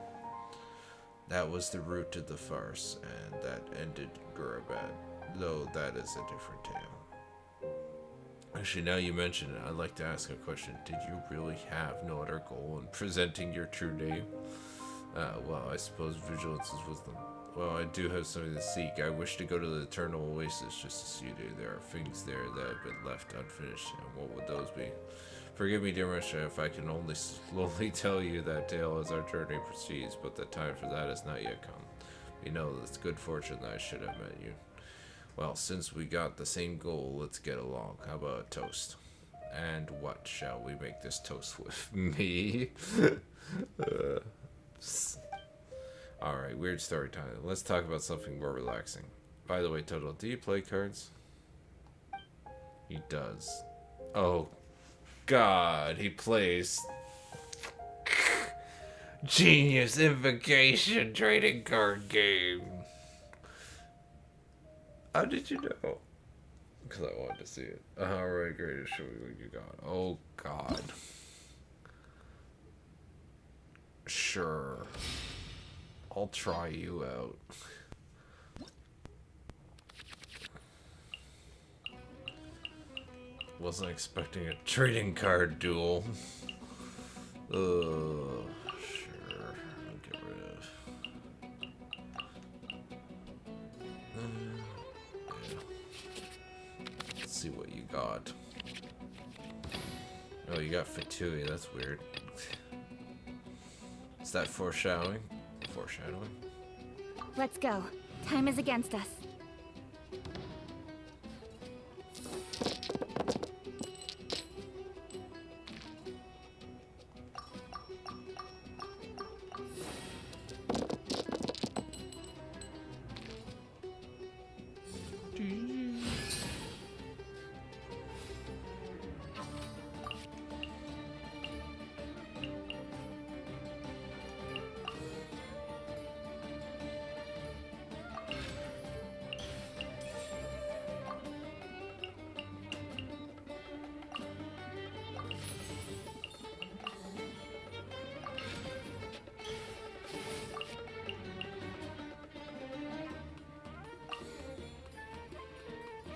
That was the root of the farce, and that ended Gurabad, though that is a different tale. Actually, now you mention it, I'd like to ask a question. Did you really have no other goal in presenting your true name? Well, I suppose vigilance is wisdom. Well, I do have something to seek. I wish to go to the Eternal Oasis just to see you. There are things there that have been left unfinished, and what would those be? Forgive me, dear Master, if I can only slowly tell you that tale as our journey proceeds, but the time for that has not yet come. You know, it's good fortune that I should have met you. Well, since we got the same goal, let's get along. How about a toast? And what shall we make this toast with? Me? Alright, weird story time. Let's talk about something more relaxing. By the way, Toto, do you play cards? He does. Oh, God, he plays Genius Invocation trading card game. How did you know? Because I wanted to see it. Alright, great. Show me what you got. Oh, God. Sure. I'll try you out. Wasn't expecting a trading card duel. Sure. I'll get rid of. Yeah. Let's see what you got. Oh, you got Fatui. That's weird. Is that foreshadowing? Foreshadowing? Let's go. Time is against us.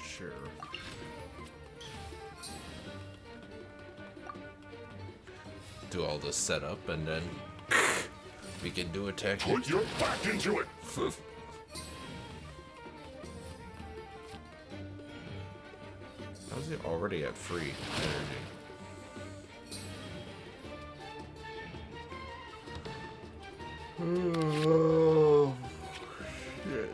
Sure. Do all this setup and then begin to attack. Put your back into it! How's he already at free energy? Oh, shit.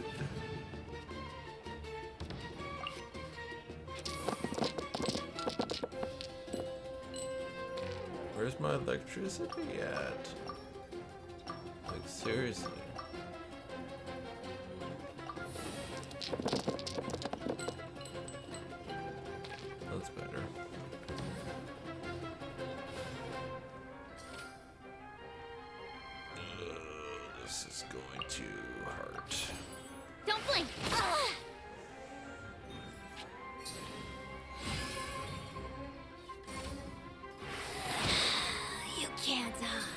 Where's my electricity at? Like, seriously. That's better. This is going to hurt. Don't blink. Ah! You can't hide.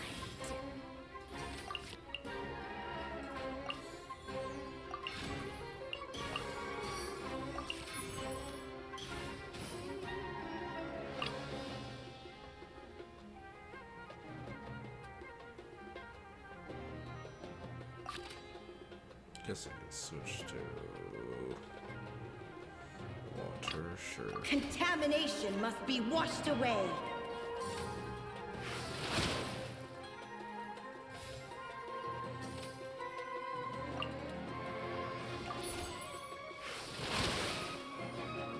Guess I can switch to water, sure. Contamination must be washed away.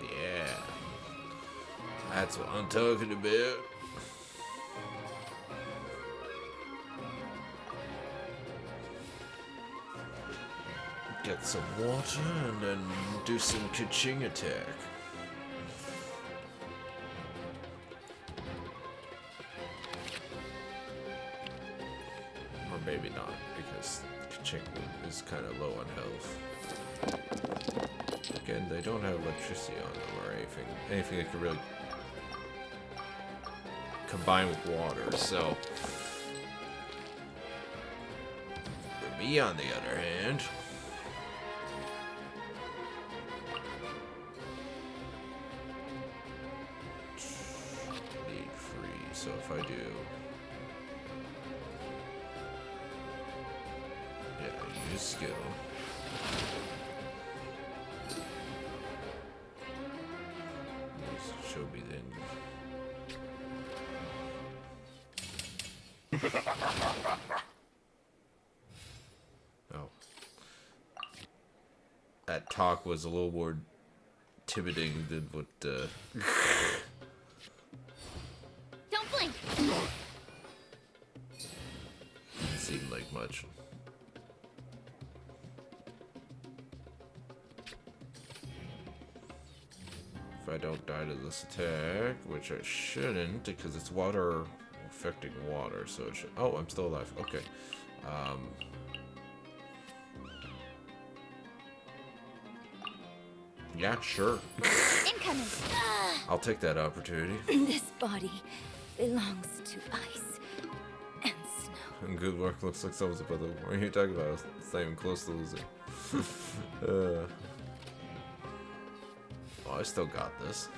Yeah. That's what I'm talking about. Get some water and then do some ka-ching attack. Or maybe not, because ka-ching is kind of low on health. Again, they don't have electricity on them or anything that could really combine with water, so... For me, on the other hand... So if I do, yeah, use skill. This should be then. Oh, that talk was a little more intimidating than what. Didn't seem like much. If I don't die to this attack, which I shouldn't, because it's water affecting water, so it should. Oh, I'm still alive. Okay. Yeah, sure. Incoming. I'll take that opportunity. This body belongs to ice and snow. Good work. Looks like someone's about to. What are you talking about? It's not even close to losing. Oh, I still got this.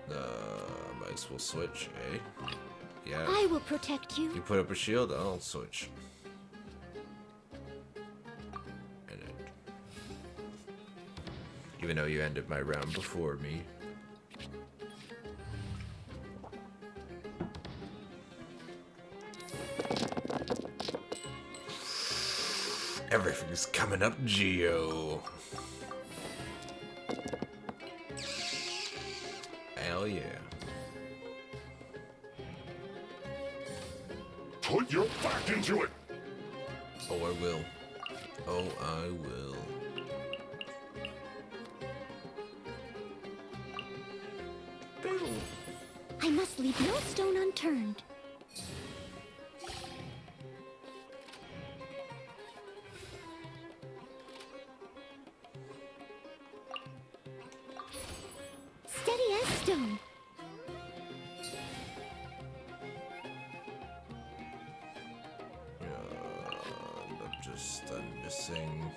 Might as well switch, eh? Yeah. I will protect you. You put up a shield, I'll switch. And then, even though you ended my round before me. Everything's coming up, Geo. Hell yeah. Put your back into it! Oh, I will. Oh, I will. I must leave no stone unturned. Steady as stone. I'm missing.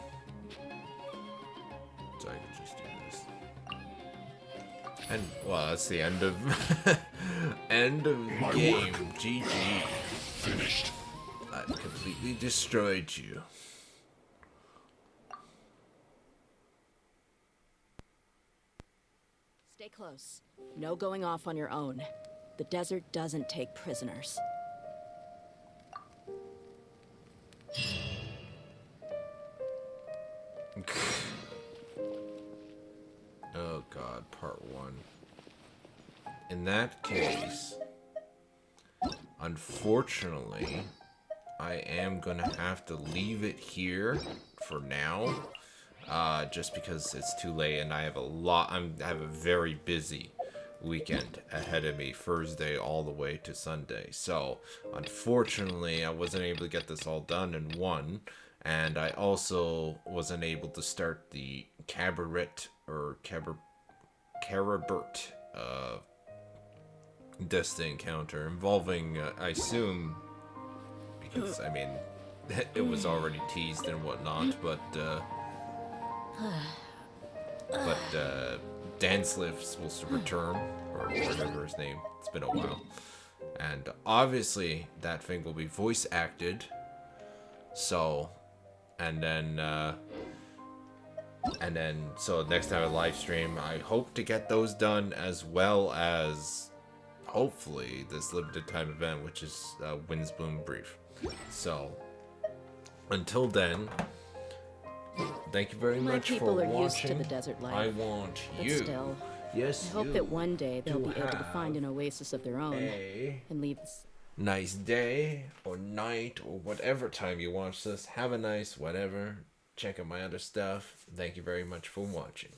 So I can just do this. And well, that's the end of end of My game. work. GG. Finished. I've completely destroyed you. Stay close. No going off on your own. The desert doesn't take prisoners. Oh god, part 1. In that case, unfortunately, I am gonna have to leave it here for now. Just because it's too late and I have a lot. I have a very busy weekend ahead of me, Thursday all the way to Sunday. So unfortunately I wasn't able to get this all done in one, and I also wasn't able to start the Carabert Destiny encounter involving I assume, because I mean it was already teased and whatnot, but Danslif's supposed to return, or whatever his name. It's been a while. And obviously that thing will be voice acted. So, and then so next time I live stream, I hope to get those done, as well as hopefully this limited time event, which is Windsbloom Brief. So until then, thank you very My much people for are watching. used to the desert life. I want But you. still, Yes, I hope you that one day they'll to be able to find an have oasis of their own a and leave this. nice day or night or whatever time you watch this. Have a nice whatever. Check out my other stuff. Thank you very much for watching.